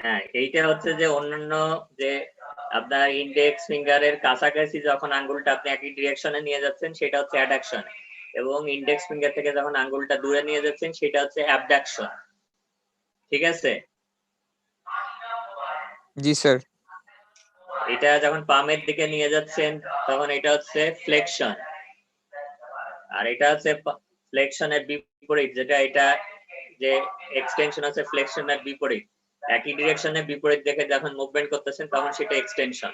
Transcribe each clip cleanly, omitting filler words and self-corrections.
হ্যাঁ, এইটা হচ্ছে যে অন্যান্য যে আপনার ইন্ডেক্স ফিঙ্গারের কাছাকাছি যখন আঙ্গুলটা আপনি একই ডিরেকশনে নিয়ে যাচ্ছেন সেটা হচ্ছে অ্যাডাকশন, এবং ইন্ডেক্স ফিঙ্গার থেকে যখন আঙ্গুলটা দূরে নিয়ে যাচ্ছেন সেটা হচ্ছে অ্যাবডাকশন। ঠিক আছে? জি স্যার। এটা যখন পামের দিকে নিয়ে যাচ্ছেন তখন এটা হচ্ছে ফ্লেকশন, আর এটা হচ্ছে ফ্লেকশনের বিপরীত, যেটা এটা যে এক্সটেনশন আছে ফ্লেকশনের বিপরীত, একই ডিরেকশনে বিপরীত দিকে যখন মুভমেন্ট করতেছেন তখন সেটা এক্সটেনশন।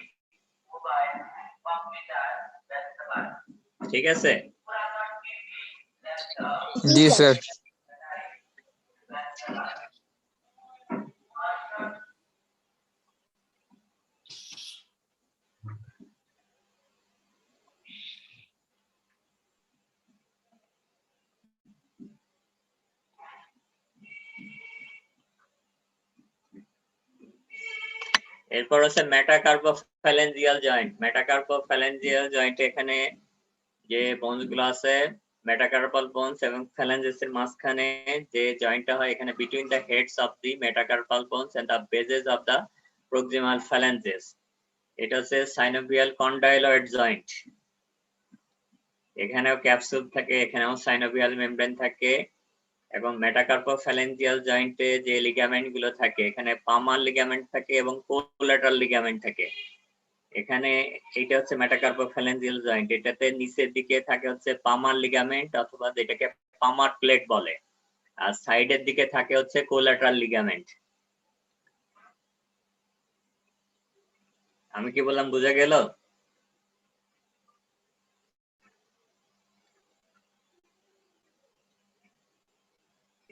ঠিক আছে? জি স্যার। এরপর হচ্ছে মেটাকার্পোফ্যালেঞ্জিয়াল জয়েন্ট। মেটাকার্পোফ্যালেঞ্জিয়াল জয়েন্ট এখানে যে বোনস গুলো আছে, মেটাকার্পাল বোনস এবং ফ্যালেঞ্জেসের মাঝখানে যে জয়েন্টটা হয়, এখানে between the heads of the metacarpal bones and the bases of the proximal phalanges, এটা হচ্ছে সাইনোভিয়াল কন্ডাইলয়েড জয়েন্ট। এখানেও ক্যাপসুল থাকে, এখানেও সাইনোভিয়াল মেমব্রেন থাকে, এবং মেটাকার্পোফ্যালেঞ্জিয়াল জয়েন্টে যে লিগামেন্ট গুলো থাকে, এখানে পামার লিগামেন্ট থাকে এবং কোলাটারাল লিগামেন্ট থাকে। এখানে এইটা হচ্ছে মেটাকার্পোফ্যালেঞ্জিয়াল জয়েন্ট, এটাতে নিচের দিকে থাকে হচ্ছে পামার লিগামেন্ট অথবা যেটাকে পামার প্লেট বলে, আর সাইডের দিকে থাকে হচ্ছে কোলাটারাল লিগামেন্ট। আমি কি বললাম বুঝা গেল?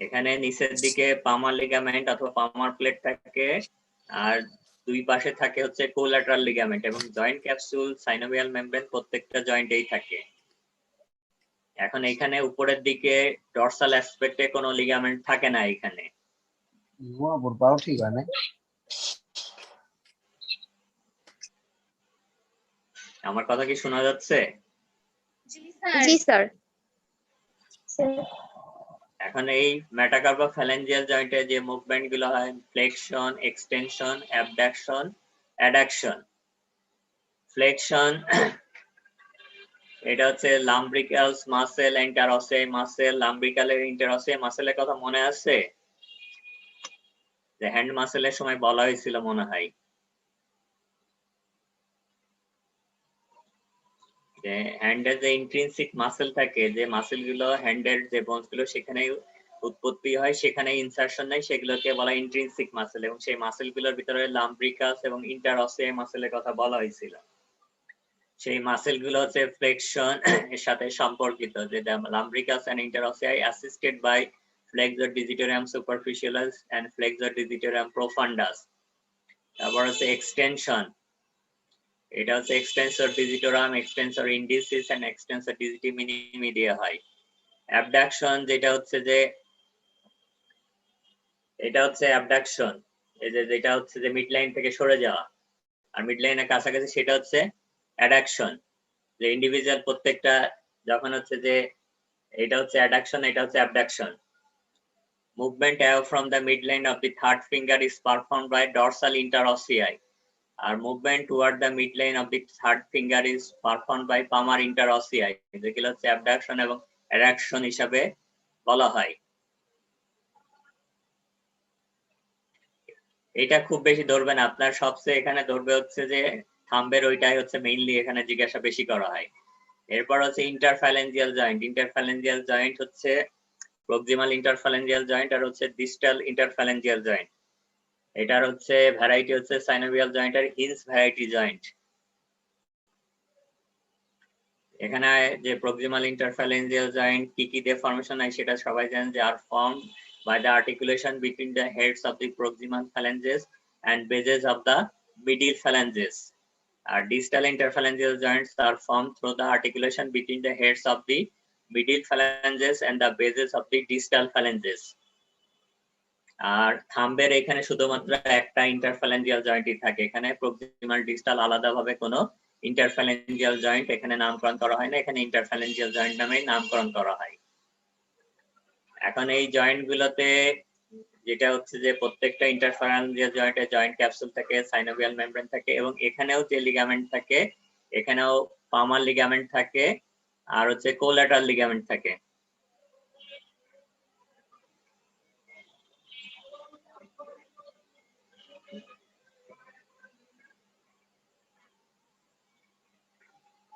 এখানে নিচের দিকে পামার লিগামেন্ট অথবা পামার প্লেট থাকে, আর দুই পাশে থাকে হচ্ছে কোলাটারাল লিগামেন্ট, এবং জয়েন্ট ক্যাপসুল সাইনোভিয়াল মেমব্রেন প্রত্যেকটা জয়েন্টেই থাকে। এখন এখানে উপরের দিকে ডরসাল অ্যাসপেক্টে কোনো লিগামেন্ট থাকে না এখানে। আমার কথা কি শোনা যাচ্ছে? জি স্যার। এখন এই মেটাকার্পোফ্যালেঞ্জিয়াল জয়েন্টে যে মুভমেন্ট গুলো হয়, flexion, extension, abduction, addiction. Flexion এটা হচ্ছে লাম্ব্রিকালস মাসেল, ইন্টারঅসে মাসেল। লাম্ব্রিকালের ইন্টারঅসে মাসেলের কথা মনে আছে? যে হ্যান্ড মাসেলের সময় বলা হয়েছিল মনে হয়, যে হ্যান্ডের যে ইন্ট্রিনসিক মাসেল থাকে, যে মাসেল গুলো হ্যান্ডের যে বোনস গুলো সেখানে উৎপত্তি হয়, সেখানে ইনসারশন নেই, সেগুলোকে বলা ইন্ট্রিনসিক মাসেল, এবং সেই মাসেল গুলোর ভিতরে লাম্ব্রিকাস এবং ইন্টারঅসে মাসেলের কথা বলা হয়েছিল। সেই মাসেল গুলো হচ্ছে ফ্লেকশন এর সাথে সম্পর্কিত, যে lumbricals and interossei assisted by flexor digitorum superficialis and flexor digitorum profundus. তারপর হচ্ছে এক্সটেনশন, এটা হচ্ছে extensor digitorum, extensor indicis and extensor digiti minimi দিয়ে হয়। অ্যাবডাকশন যেটা হচ্ছে যে, এটা হচ্ছে অ্যাবডাকশন, এই যে যেটা হচ্ছে যে মিড লাইন থেকে সরে যাওয়া, আর মিড লাইনের কাছাকাছি সেটা হচ্ছে অ্যাডাকশন, যে ইন্ডিভিজুয়াল প্রত্যেকটা যখন হচ্ছে যে, এটা হচ্ছে অ্যাডাকশন, এটা হচ্ছে abduction. Movement away from the mid line of the third finger is performed by dorsal interossei, আর movement toward the mid line of the third finger is performed by palmar interossei, যেগুলো হচ্ছে abduction এবং addiction হিসাবে বলা হয়। এটা খুব বেশি ধরবেন, আপনার সবচেয়ে এখানে ধরবে হচ্ছে যে থাম্বের ওইটাই হচ্ছে মেইনলি এখানে জিজ্ঞাসা বেশি করা হয়। এরপর হচ্ছে ইন্টারফ্যালেঞ্জিয়াল জয়েন্ট। ইন্টারফ্যালেঞ্জিয়াল জয়েন্ট হচ্ছে প্রক্সিমাল ইন্টারফ্যালেঞ্জিয়াল জয়েন্ট আর হচ্ছে ডিস্টাল ইন্টারফ্যালেঞ্জিয়াল জয়েন্ট। এটার হচ্ছে ভ্যারাইটি হচ্ছে সাইনোভিয়াল জয়েন্ট আর হিন্স ভ্যারাইটি জয়েন্ট। এখানে যে প্রক্সিমাল ইন্টারফ্যালেঞ্জিয়াল জয়েন্ট কি কি দিয়ে ফর্মেশন হয় সেটা সবাই জানেন, যে are formed by the articulation between the heads of the proximal phalanges and bases of the middle phalanges. Our distal interphalangeal joints are formed through the articulation between the heads of the middle phalanges and the bases of the distal phalanges. আর থাম্বের এখানে শুধুমাত্র একটা ইন্টারফ্যালেঞ্জিয়াল জয়েন্টই থাকে, এখানে proximal distal আলাদাভাবে কোনো ইন্টারফ্যালেঞ্জিয়াল joint এখানে নামকরণ করা হয় না, এখানে ইন্টারফ্যালেঞ্জিয়াল জয়েন্ট নামেই নামকরণ করা হয়। এখন এই জয়েন্ট গুলোতে যেটা হচ্ছে যে প্রত্যেকটা ইন্টারফারেন্সিয়াল জয়েন্টে জয়েন্ট ক্যাপসুল থাকে, সাইনোভিয়াল মেমব্রেন থাকে, এবং এখানেও যে লিগামেন্ট থাকে, এখানেও পামার লিগামেন্ট থাকে আর হচ্ছে কোল্যাটারাল লিগামেন্ট থাকে।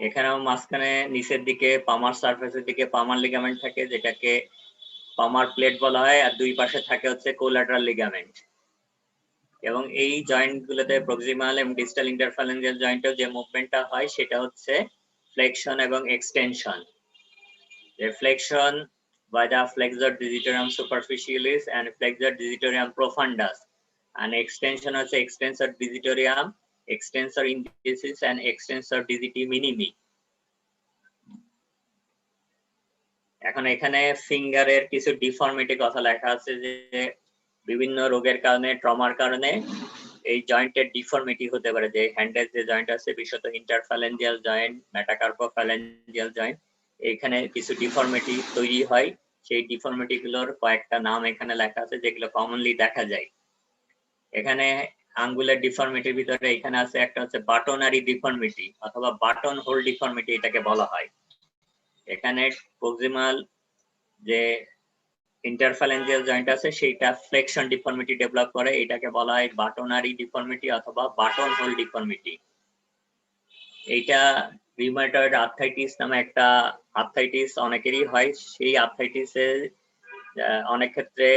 এখানেও মাঝখানে নিচের দিকে পামার সারফেসের দিকে পামার লিগামেন্ট থাকে, যেটাকে পামার প্লেট বলা হয়, আর দুই পাশে থাকে হচ্ছে কোল্যাটারাল লিগামেন্ট। এবং এই জয়েন্ট গুলোতে প্রক্সিমাল এবং ডিস্টাল ইন্টারফারেন্সিয়াল জয়েন্টেও যে মুভমেন্টটা হয় সেটা হচ্ছে ফ্লেকশন এবং extension. The flexion by the flexor digitorum superficialis and flexor digitorum profundus, and extension হচ্ছে extensor digitorium, extensor indicis and extensor digiti minimi. এখন এখানে ফিঙ্গারের কিছু ডিফর্মিটি কথা লেখা আছে, যে বিভিন্ন রোগের কারণে, ট্রমার কারণে এই জয়েন্টের ডিফর্মিটি হতে পারে। যে হ্যান্ডের যে জয়েন্ট আছে, বিশেষত ইন্টারফ্যালেঞ্জিয়াল জয়েন্ট, মেটাকার্পোফ্যালেঞ্জিয়াল জয়েন্ট, এখানে কিছু ডিফর্মিটি তৈরি হয়। সেই ডিফর্মিটি গুলোর কয়েকটা নাম এখানে লেখা আছে, যেগুলো কমনলি দেখা যায়। এখানে আঙ্গুলের ডিফর্মিটির ভিতরে এখানে আছে একটা হচ্ছে বাটনারি ডিফর্মিটি অথবা বাটন হোল ডিফর্মিটি, এটাকে বলা হয়। এখানে প্রক্সিমাল যে ইন্টারফ্যালেঞ্জিয়াল জয়েন্ট আছে সেটা ফ্লেকশন ডিফর্মিটি ডেভেলপ করে, এটাকে বলা হয় বাটনারি ডিফর্মিটি অথবা বাটন হোল ডিফর্মিটি। এইটা রিউমাটয়েড আর্থ্রাইটিস নামে একটা আর্থ্রাইটিস অনেকেরই হয়। সেই আর্থ্রাইটিসের অনেক ক্ষেত্রে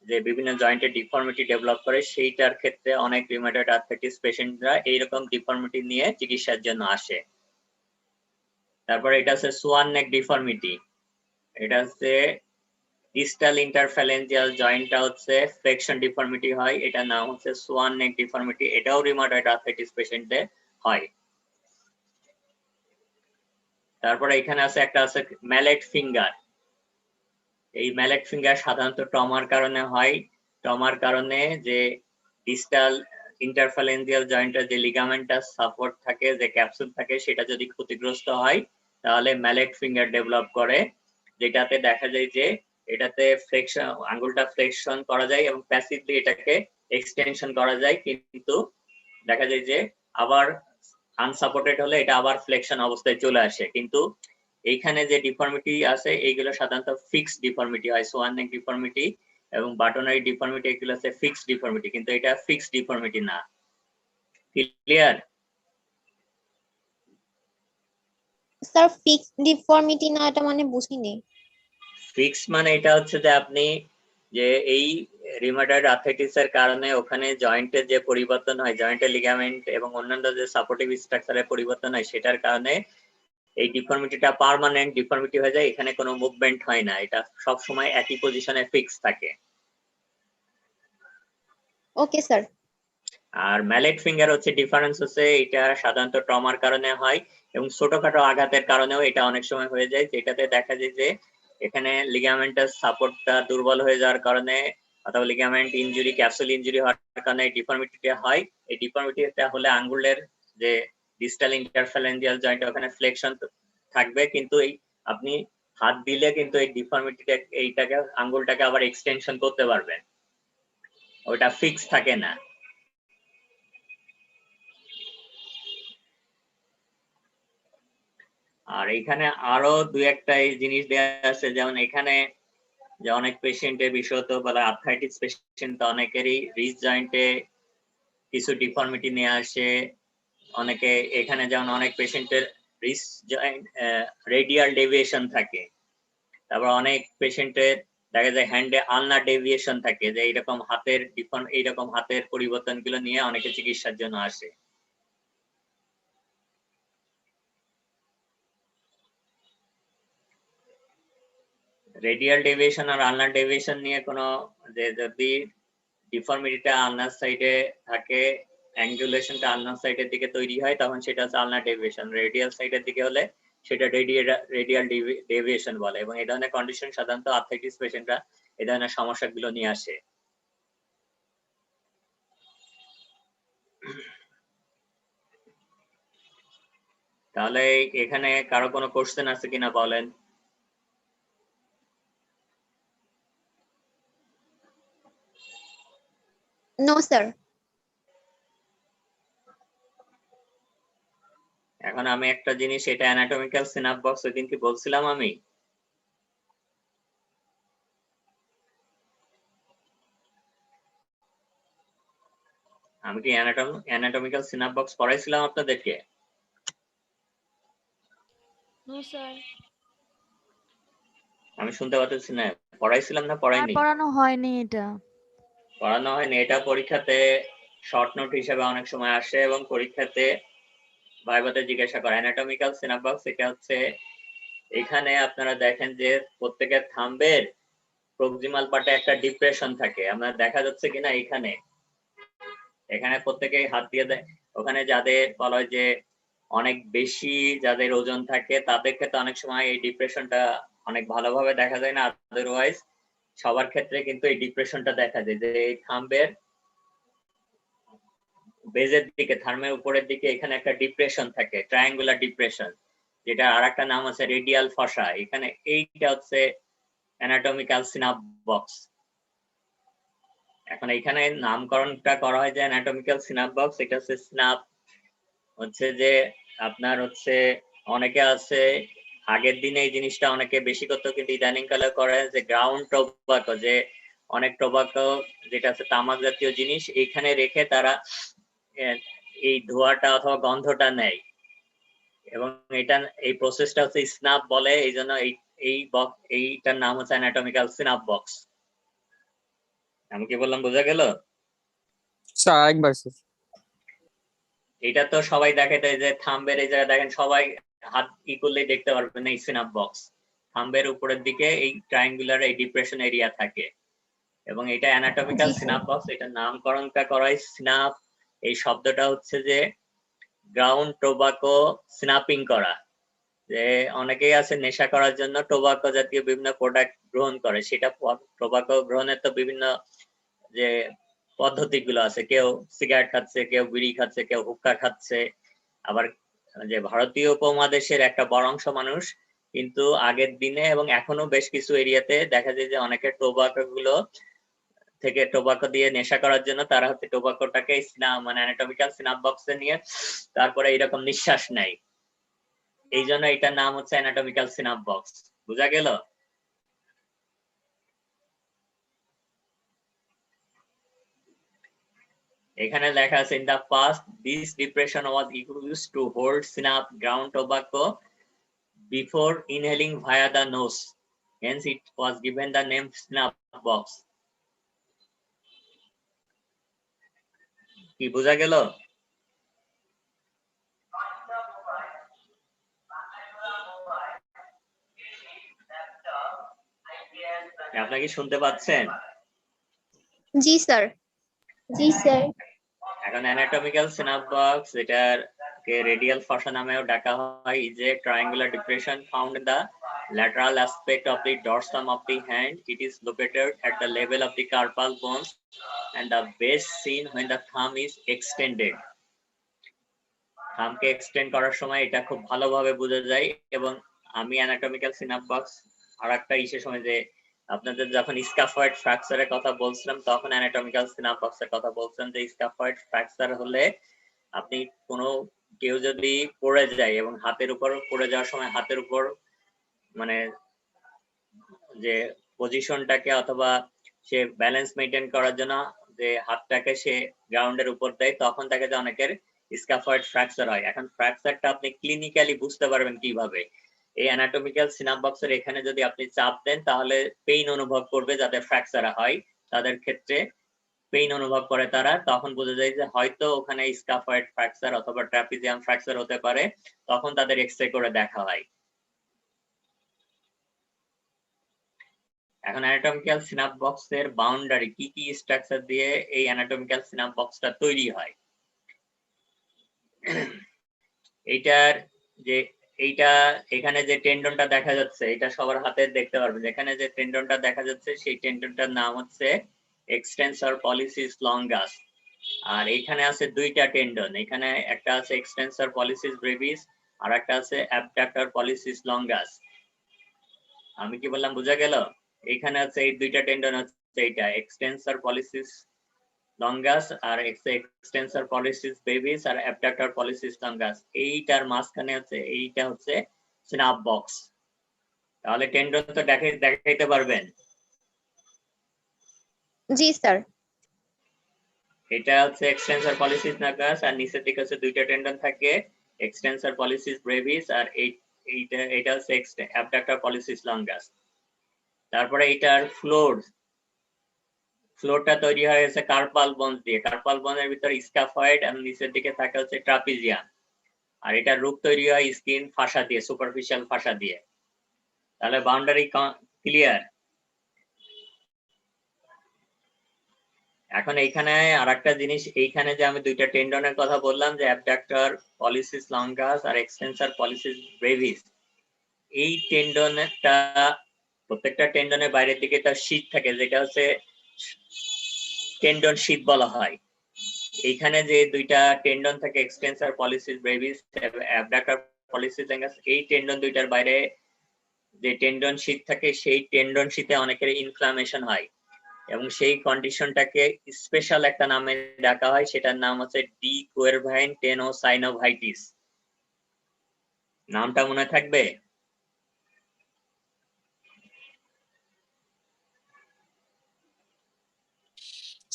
যে বিভিন্ন জয়েন্টে ডিফর্মিটি ডেভেলপ করে, সেইটার ক্ষেত্রে অনেক রিউমাটয়েড আর্থ্রাইটিস পেশেন্টরা এইরকম ডিফর্মিটি নিয়ে চিকিৎসার জন্য আসে। তারপর এটা হচ্ছে সোয়ান নেক ডিফর্মিটি। এটা হচ্ছে ডিস্টাল ইন্টারফ্যালেঞ্জিয়াল জয়েন্টটা হচ্ছে ফ্লেকশন ডিফর্মিটি হয়, এটা নাম হচ্ছে সোয়ান নেক ডিফর্মিটি। এটাও রিউমাটয়েড আর্থ্রাইটিস পেশেন্টে হয়। তারপরে এখানে আছে একটা আছে ম্যালেট ফিঙ্গার। এই ম্যালেট ফিঙ্গার সাধারণত ট্রমার কারণে হয়। ট্রমার কারণে যে ডিস্টাল ইন্টারফ্যালেঞ্জিয়াল জয়েন্টের যে লিগামেন্টটা সাপোর্ট থাকে, যে ক্যাপসুল থাকে, সেটা যদি ক্ষতিগ্রস্ত হয় তাহলে ম্যালেট ফিঙ্গার ডেভেলপ করে, যেটাতে দেখা যায় যে এটাতে ফ্লেকশন, আঙ্গুলটা ফ্লেকশন করা যায় এবং প্যাসিভলি এটাকে এক্সটেনশন করা যায়, কিন্তু দেখা যায় যে আবার আনসাপোর্টেড হলে এটা আবার ফ্লেকশন অবস্থায় চলে আসে। কিন্তু এইখানে যে ডিফর্মিটি আছে এইগুলো সাধারণত ফিক্সড ডিফর্মিটি হয়। সোয়ান নেক ডিফর্মিটি এবং বাটনারি ডিফর্মিটি এগুলো আছে ফিক্সড ডিফর্মিটি, কিন্তু এটা ফিক্সড ডিফর্মিটি না। ক্লিয়ার? স্যার ফিক্স ডিফর্মিটি না, এটা মানে বুঝিনি। ফিক্স মানে এটা হচ্ছে যে আপনি যে এই রিউমাটয়েড আর্থ্রাইটিসের কারণে ওখানে জয়েন্টের যে পরিবর্তন হয়, জয়েন্টের লিগামেন্ট এবং অন্যান্য যে সাপোর্টিভ স্ট্রাকচারের পরিবর্তন হয়, সেটার কারণে এই ডিফর্মিটিটা পার্মানেন্ট ডিফর্মিটি হয়ে যায়, এখানে কোনো মুভমেন্ট হয় না, এটা সব সময় একই পজিশনে ফিক্স থাকে। Okay sir. আর ম্যালেট ফিঙ্গার হচ্ছে ডিফারেন্স হচ্ছে এটা সাধারণত ট্রমার কারণে হয় এবং ছোটখাটো আঘাতের কারণেও এটা অনেক সময় হয়ে যায়, যেটাতে দেখা যায় যে এখানে লিগামেন্টাস সাপোর্টটা দুর্বল হয়ে যাওয়ার কারণে অথবা লিগামেন্ট ইনজুরি, ক্যাপসুল ইনজুরি হওয়ার কারণে ডিফর্মিটিটা হয়। এই ডিফর্মিটিটা হলে আঙ্গুলের যে ডিস্টাল ইন্টারফ্যালেঞ্জিয়াল জয়েন্ট ওখানে ফ্লেকশন থাকবে, কিন্তু এই আপনি হাত দিলে কিন্তু এই ডিফর্মিটিটা এইটাকে আঙ্গুলটাকে আবার এক্সটেনশন করতে পারবেন, ওটা ফিক্স থাকে না। আর এখানে আরো দুই একটা জিনিস দেওয়া আছে, যেমন এখানে যে অনেক পেশেন্টের বিশেষত বলা আর্থ্রাইটিস পেশেন্ট অনেকেরই রিস্ট জয়েন্টে কিছু ডিফর্মিটি নিয়ে আসে। অনেকে এখানে যেমন অনেক পেশেন্টের রিস্ট জয়েন্ট রেডিয়াল ডেভিয়েশন থাকে। তারপর অনেক পেশেন্টের দেখা যায় হ্যান্ডে আলনার ডেভিয়েশন থাকে, যে এইরকম হাতের এইরকম হাতের পরিবর্তনগুলো নিয়ে অনেকে চিকিৎসার জন্য আসে। রেডিয়াল ডেভিয়েশন আর আলনার ডেভিয়েশন নিয়ে কোনো, যে যদি ডিফর্মিটিটা আলনার সাইডে থাকে, অ্যাঙ্গুলেশনটা আলনার সাইডের দিকে তৈরি হয়, তখন সেটা হচ্ছে আলনার ডেভিয়েশন। রেডিয়াল সাইডের দিকে হলে সেটা রেডিয়াল ডেভিয়েশন বলে। এবং এই ধরনের কন্ডিশন সাধারণত আর্থ্রাইটিস পেশেন্টরা এই ধরনের সমস্যাগুলো নিয়ে আসে। তাহলে এখানে কারো কোনো কোশ্চেন আছে কিনা বলেন? No, sir. এখন আমি একটা জিনিস, এটা অ্যানাটমিক্যাল সিনাপ বক্স ওই দিন কি বলছিলাম আমি? আমি কি অ্যানাটমিক্যাল সিনাপ বক্স পড়াইছিলাম আপনাদেরকে? No sir. আমি শুনতে পাচ্ছি না, পড়াইছিলাম না পড়াইনি? পড়ানো হয়নি এটা। পড়ানো হয়নি, এটা পরীক্ষাতে শর্ট নোট হিসেবে অনেক সময় আসে এবং পরীক্ষাতে ভাইভাতে জিজ্ঞাসা করে। অ্যানাটমিক্যাল সিনাপ বক্স এটা হচ্ছে, এখানে আপনারা দেখেন যে প্রত্যেকের থাম্বের প্রক্সিমাল পার্টে একটা ডিপ্রেশন থাকে, আপনার দেখা যাচ্ছে কিনা এখানে, এখানে প্রত্যেকেই হাত দিয়ে দেয়। ওখানে যাদের বলা হয় যে অনেক বেশি যাদের ওজন থাকে তাদের ক্ষেত্রে অনেক সময় এই ডিপ্রেশনটা অনেক ভালোভাবে দেখা যায় না, আদারওয়াইজ সবার ক্ষেত্রে কিন্তু এই ডিপ্রেশনটা দেখা যায় যে এই থাম্বের বেজের দিকে, থার্মের উপরের দিকে এখানে একটা ডিপ্রেশন থাকে, ট্রায়াঙ্গুলার ডিপ্রেশন, যেটা আরেকটা নাম আছে রেডিয়াল ফসা। এখানে এইটা হচ্ছে অ্যানাটমিক্যাল সিনাপ বক্স। এখন এখানে নামকরণটা করা হয় যে অ্যানাটমিক্যাল সিনাপ বক্স। এটা হচ্ছে সিনাপ হচ্ছে যে আপনার হচ্ছে অনেকে আছে আগের দিনে এই জিনিসটা অনেকে বেশি করতো, কিন্তু ইদানিং কালে করে যে গ্রাউন্ড টোবাকো, যে অনেক টোবাকো যেটা আছে তামাক জাতীয় জিনিস, এখানে রেখে তারা এই ধোঁয়াটা অথবা গন্ধটা নেয়, এবং এটা এই প্রসেসটা হচ্ছে স্নাপ বলে। এই জন্য এইটার নাম হচ্ছে অ্যানাটমিক্যাল সিনাপ বক্স। আমি কি বললাম বোঝা গেল? স্যার আরেকবার স্যার। এটা তো সবাই দেখে যে থাম্বের এই জায়গায় দেখেন, সবাই হাত করলেই দেখতে পারবেন এই সিনাপ বক্স। থাম্বের উপরের দিকে এই ট্রায়াঙ্গুলার এই ডিপ্রেশন এরিয়া থাকে, এবং এটা অ্যানাটমিক্যাল সিনাপ বক্স। এটা নামকরণটা করাই সিনাপ, এই শব্দটা হচ্ছে যে গ্রাউন্ড টোবাকো স্নাপিং করা, যে অনেকেই আছে নেশা করার জন্য টোবাকো জাতীয় বিভিন্ন প্রোডাক্ট গ্রহণ করে। সেটা টোবাকো গ্রহণের তো বিভিন্ন যে পদ্ধতিগুলো আছে, কেউ সিগারেট খাচ্ছে, কেউ বিড়ি খাচ্ছে, কেউ হুক্কা খাচ্ছে। আবার যে ভারতীয় উপমহাদেশের একটা বড় অংশ মানুষ কিন্তু আগের দিনে এবং এখনো বেশ কিছু এরিয়াতে দেখা যায় যে অনেকের টোবাকো গুলো থেকে টোবাকো দিয়ে নেশা করার জন্য তারা হচ্ছে টোবাকোটাকে মানে অ্যানাটমিক্যাল সিনাপ বক্সে নিয়ে তারপরে এরকম নিঃশ্বাস নেয়। এই জন্য এটার নাম হচ্ছে অ্যানাটমিক্যাল সিনাপ বক্স। বুঝা গেল? এখানে লেখা আছে, in the past this depression was used to hold snuff ground tobacco before inhaling via the nose, hence it was given the name snuff box. কি বোঝা গেল? আপনারা কি শুনতে পাচ্ছেন? জি স্যার। জি স্যার। এখন অ্যানাটমিক্যাল সিনাপ বক্স, এটাকে রেডিয়াল ফসা নামেও ডাকা হয়, is a triangular depression found in the lateral aspect of the dorsum of the hand. It is located at the level of the carpal bones and the base seen when the thumb is extended. থামকে extend করার সময় এটা খুব ভালোভাবে বোঝা যায়। এবং আমি অ্যানাটমিক্যাল সিনাপ বক্স আর একটা ইসের সময় যে আপনাদের যখন স্কাফয়েড ফ্র্যাকচারের কথা বলছিলাম তখন অ্যানাটমিক্যাল সিনাপ বক্সের কথা বলছিলাম, যে স্কাফয়েড ফ্র্যাকচার হলে আপনি কেউ যদি পড়ে যায় এবং হাতের উপর পড়ে যাওয়ার সময় হাতের উপর মানে যে পজিশনটাকে অথবা সে ব্যালেন্স মেইনটেইন করার জন্য যে হাতটাকে সে গ্রাউন্ডের উপর দেয়, তখন দেখা যায় অনেকের স্কাফয়েড ফ্র্যাকচার হয়। এখন ফ্র্যাকচারটা আপনি ক্লিনিক্যালি বুঝতে পারবেন কিভাবে? এই অ্যানাটমিক্যাল সিনাপ বক্সের এখানে যদি আপনি চাপ দেন তাহলে পেইন অনুভব করবে, যাদের ফ্র্যাকচার হয় তাদের ক্ষেত্রে পেইন অনুভব করে তারা, তখন বোঝা যায় যে হয়তো ওখানে স্কাফয়েড ফ্র্যাকচার অথবা ট্রাপিজিয়াম ফ্র্যাকচার হতে পারে, তখন তাদের এক্সরে করে দেখা হয়। এখন অ্যানাটমিক্যাল সিনাপ বক্সের বাউন্ডারি কি কি স্ট্রাকচার দিয়ে এই অ্যানাটমিক্যাল সিনাপ বক্সটা তৈরি হয়? এইটা এখানে যে টেন্ডনটা দেখা যাচ্ছে এটা সবার হাতে দেখতে পারবেন, এখানে যে টেন্ডনটা দেখা যাচ্ছে সেই টেন্ডনটার নাম হচ্ছে এক্সটেন্সর পলিসিস লঙ্গাস। আর এখানে আছে দুইটা টেন্ডন, এখানে একটা আছে এক্সটেন্সর পলিসিস ব্রেভিস আর একটা আছে অ্যাবডাক্টর পলিসিস লঙ্গাস। আমি কি বললাম বোঝা গেল? এখানে আছে এই দুইটা টেন্ডন হচ্ছে এইটা এক্সটেন্সর পলিসিস লঙ্গাস আর এক্সটেন্সর পলিসিস ব্রেভিস আর অ্যাবডাক্টর পলিসিস লঙ্গাস, এইটার মাঝখানে হচ্ছে এইটা হচ্ছে সিনাপ বক্স। তাহলে টেন্ডন তো দেখাইতে পারবেন। জি স্যার। এটা হচ্ছে এক্সটেন্সর পলিসিস লঙ্গাস আর নিচের দিকে হচ্ছে দুইটা টেন্ডন থাকে, এক্সটেন্সর পলিসিস ব্রেভিস আর এইটা হচ্ছে অ্যাবডাক্টর পলিসিস লঙ্গাস। তারপরে এটার ফ্লোরটা তৈরি হয়েছে কার্পাল বোনস দিয়ে, কার্পাল বোনের ভিতরে স্ক্যাফয়েড আর নিচের দিকে থাকে হচ্ছে ট্রাপিজিয়াম, আর এটা রূপ তৈরি হয় স্কিন ফাসা দিয়ে, সুপারফিশিয়াল ফাসা দিয়ে। তাহলে বাউন্ডারি ক্লিয়ার। এখন এইখানে আরেকটা জিনিস, এইখানে যে আমি দুইটা টেন্ডনের কথা বললাম যে অ্যাবডাক্টর পলিসিস লঙ্গাস আর এক্সটেন্সর পলিসিস ব্রেভিস, এই টেন্ডনটা প্রত্যেকটা টেন্ডনের বাইরের দিকে তার শীট থাকে, যেটা হচ্ছে টেন্ডন শীট বলা হয়। এইখানে যে দুইটা টেন্ডন থাকে extensor policies Brevis abductor policies longus, এই টেন্ডন দুইটার বাইরে যে টেন্ডন শীট থাকে সেই টেন্ডন শীটে অনেকের ইনফ্লামেশন হয় এবং সেই কন্ডিশনটাকে স্পেশাল একটা নামে ডাকা হয়, সেটার নাম হচ্ছে ডি কুয়েরভাইন টেনোসাইনোভাইটিস। নামটা মনে থাকবে?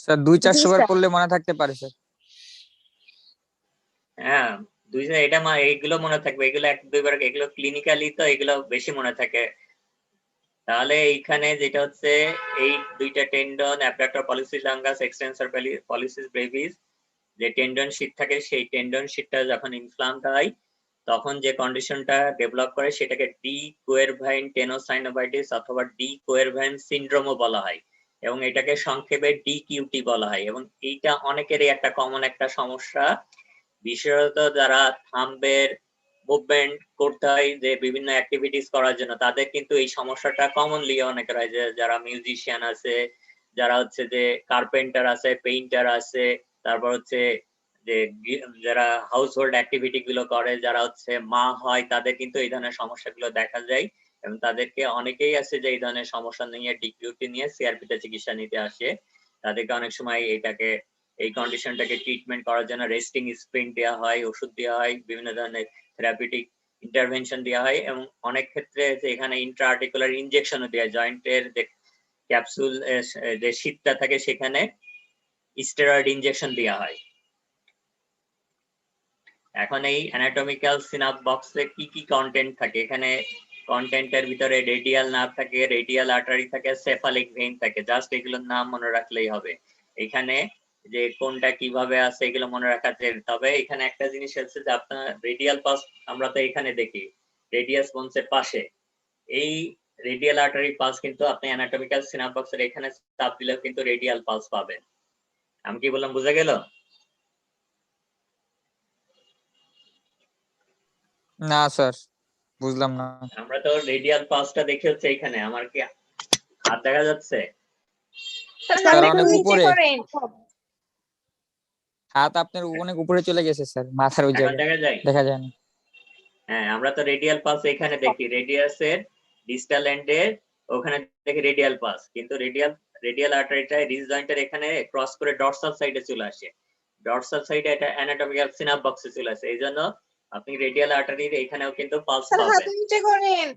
স্যার 200-400 বার স্যার। পড়লে মনে থাকতে পারে স্যার। হ্যাঁ, এইগুলো মনে থাকবে, এগুলো 1-2 বার, এগুলো ক্লিনিক্যালি তো এগুলো বেশি মনে থাকে। তাহলে এইখানে যেটা হচ্ছে এই দুইটা tendon abductor policies longus extensor policies Brevis, যে টেন্ডন শীট থাকে সেই টেন্ডন শীটটা যখন ইনফ্লামড হয় তখন যে কন্ডিশনটা ডেভেলপ করে সেটাকে ডি কুয়েরভাইন টেনোসাইনোভাইটিস অথবা ডি কুয়েরভাইন সিনড্রোমও বলা হয় এবং এটাকে সংক্ষেপে ডিকিউটি বলা হয়। এবং এইটা অনেকেরই একটা কমন একটা সমস্যা, বিশেষত যারা থাম্বের মুভমেন্ট করতে হয় যে বিভিন্ন অ্যাক্টিভিটিস করার জন্য, তাদের কিন্তু এই সমস্যাটা কমনলি অনেকের হয়, যে যারা মিউজিশিয়ান আছে, যারা হচ্ছে যে কার্পেন্টার আছে, পেইন্টার আছে, তারপর হচ্ছে যে যারা হাউস হোল্ড অ্যাক্টিভিটি গুলো করে, যারা হচ্ছে মা হয়, তাদের কিন্তু এই ধরনের সমস্যাগুলো দেখা যায় এবং তাদেরকে অনেকেই আছে যে এই ধরনের সমস্যা নিয়ে ডিকিউটি নিয়ে সিআরপিতে চিকিৎসা নিতে আসে। তাদেরকে অনেক সময় এই কন্ডিশনটাকে ট্রিটমেন্ট করার জন্য রেস্টিং স্প্রিন্ট দেওয়া হয়, ওষুধ দেওয়া হয়, বিভিন্ন ধরনের থেরাপিউটিক ইন্টারভেনশন দেওয়া হয় এবং অনেক ক্ষেত্রে এখানে ইন্ট্রা-আর্টিকুলার ইনজেকশনও দেওয়া হয়। জয়েন্টের যে ক্যাপসুল যে শীটটা থাকে সেখানে স্টেরয়েড ইনজেকশন দেওয়া হয়। এখন এই অ্যানাটমিক্যাল সিনাপ বক্সে কি কি কন্টেন্ট থাকে? এখানে কন্টেন্টের ভিতরে রেডিয়াল নার্ভ থাকে, রেডিয়াল আর্টারি থাকে, সেফালিক ভেইন থাকে। জাস্ট এগুলোর নাম মনে রাখলেই হবে। এখানে যে কোনটা কিভাবে আছে এগুলো মনে রাখা যায়। তবে এখানে একটা জিনিস আছে যে আপনার রেডিয়াল পাস আমরা তো এখানে দেখি রেডিয়াস বোনসের পাশে, এই রেডিয়াল আর্টারি পাস কিন্তু আপনি অ্যানাটমিক্যাল সিনাপ বক্সের এখানে চাপ দিলেও কিন্তু রেডিয়াল পাস পাবেন। আমি কি বললাম বুঝা গেল? না স্যার, বুঝলাম না। আমরা তো রেডিয়াল পাসটা দেখে হচ্ছে এখানে, আমার কি হাত দেখা যাচ্ছে? স্যার অনেক উপরে, হাত আপনার অনেক উপরে চলে গেছে স্যার, মাথার ওই এখন জায়গায় দেখা যায়? দেখা যায় না। হ্যাঁ, আমরা তো রেডিয়াল পাস এখানে দেখি, রেডিয়াসের ডিস্টাল এন্ডে ওখানে দেখি রেডিয়াল পাস, কিন্তু রেডিয়াল আর্টারিটা রিজ জয়েন্টের এখানে ক্রস করে ডরসাল সাইডে চলে আসে। ডরসাল সাইডে এটা অ্যানাটমিক্যাল সিনাপ বক্সে চলে আসে, এইজন্য আপনি রেডিয়াল আর্টারির এখানেও কিন্তু পালস পাবেন।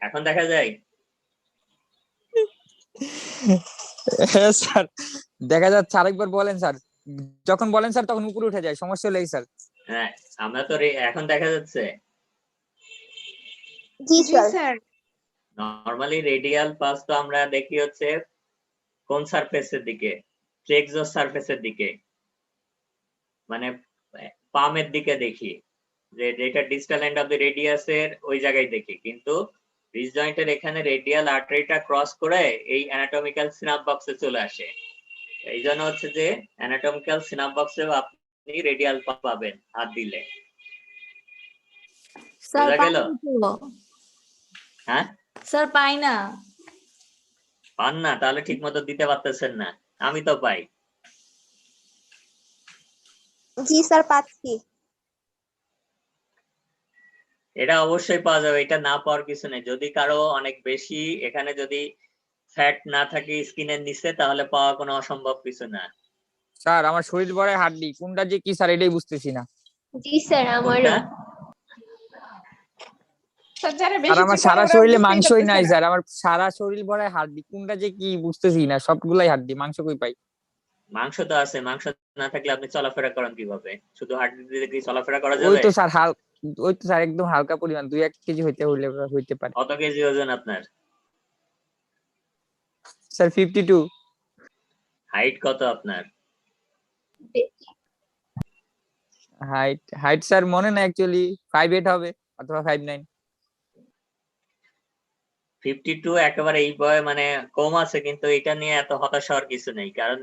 এখন দেখা যায়? হ্যাঁ স্যার দেখা যাচ্ছে, আরেকবার বলেন স্যার। যখন বলেন স্যার তখন উপরে উঠে যায়, সমস্যা হলেই স্যার। হ্যাঁ, আমরা তো এখন দেখা যাচ্ছে। জি স্যার। নরমালি রেডিয়াল পাস তো আমরা দেখি হচ্ছে কোন সারফেসের দিকে? ফ্লেক্সর সারফেসের দিকে, মানে পামের দিকে দেখি, যে যেটা ডিস্টাল এন্ড অফ দ্য রেডিয়াসের ওই জায়গায় দেখি, কিন্তু রিজ জয়েন্টের এখানে রেডিয়াল আর্টারিটা ক্রস করে এই অ্যানাটমিক্যাল সিনাপ বক্সে চলে আসে। এই জন্য হচ্ছে যে অ্যানাটমিক্যাল সিনাপ বক্সেও আপনি রেডিয়াল পাবেন হাত দিলে। স্যার বুঝা গেল? পাই না তো। হ্যাঁ, স্যার পাই না। পান না? তাহলে ঠিক মতো দিতে পারতেছেন না। আমি তো পাই। জি স্যার, পাচ্ছি। এটা অবশ্যই পাওয়া যাবে, এটা না পাওয়ার কিছু নেই। যদি কারো অনেক বেশি এখানে যদি ফ্যাট না থাকে স্কিনের নিচে তাহলে পাওয়া কোনো অসম্ভব কিছু না। স্যার আমার শরীর ভরে হাড্ডি, কোনটা যে কি স্যার এটাই বুঝতেছি না। জি স্যার আমারও। কোনটা? স্যার যারা আর বেশি আমার চিকন সারা ওরা শরীরে বুঝতেই মাংসই পারতেছে নাই না। স্যার, আমার সারা শরীর ভরে হাড্ডি, কোনটা যে কি বুঝতেছি না, সবগুলাই হাড্ডি, মাংস কই পাই? মাংস তো আছে, মাংস না থাকলে আপনি চলাফেরা করেন কিভাবে? শুধু হাড্ডি দিয়ে কি চলাফেরা করা ওই যাবে? তো স্যার ওই তো স্যার একদম হালকা পরিমাণ 2-1 কেজি হইতে পারে। কত কেজি ওজন আপনার? স্যার 52। হাইট কত আপনার? হাইট স্যার মনে না, অ্যাকচুয়ালি 5'8" হবে অথবা 5'9". 52 একেবারে এই বয়ে মানে কম আছে, কিন্তু এটা নিয়ে এত হতাশ হওয়ার কিছু নেই, কারণ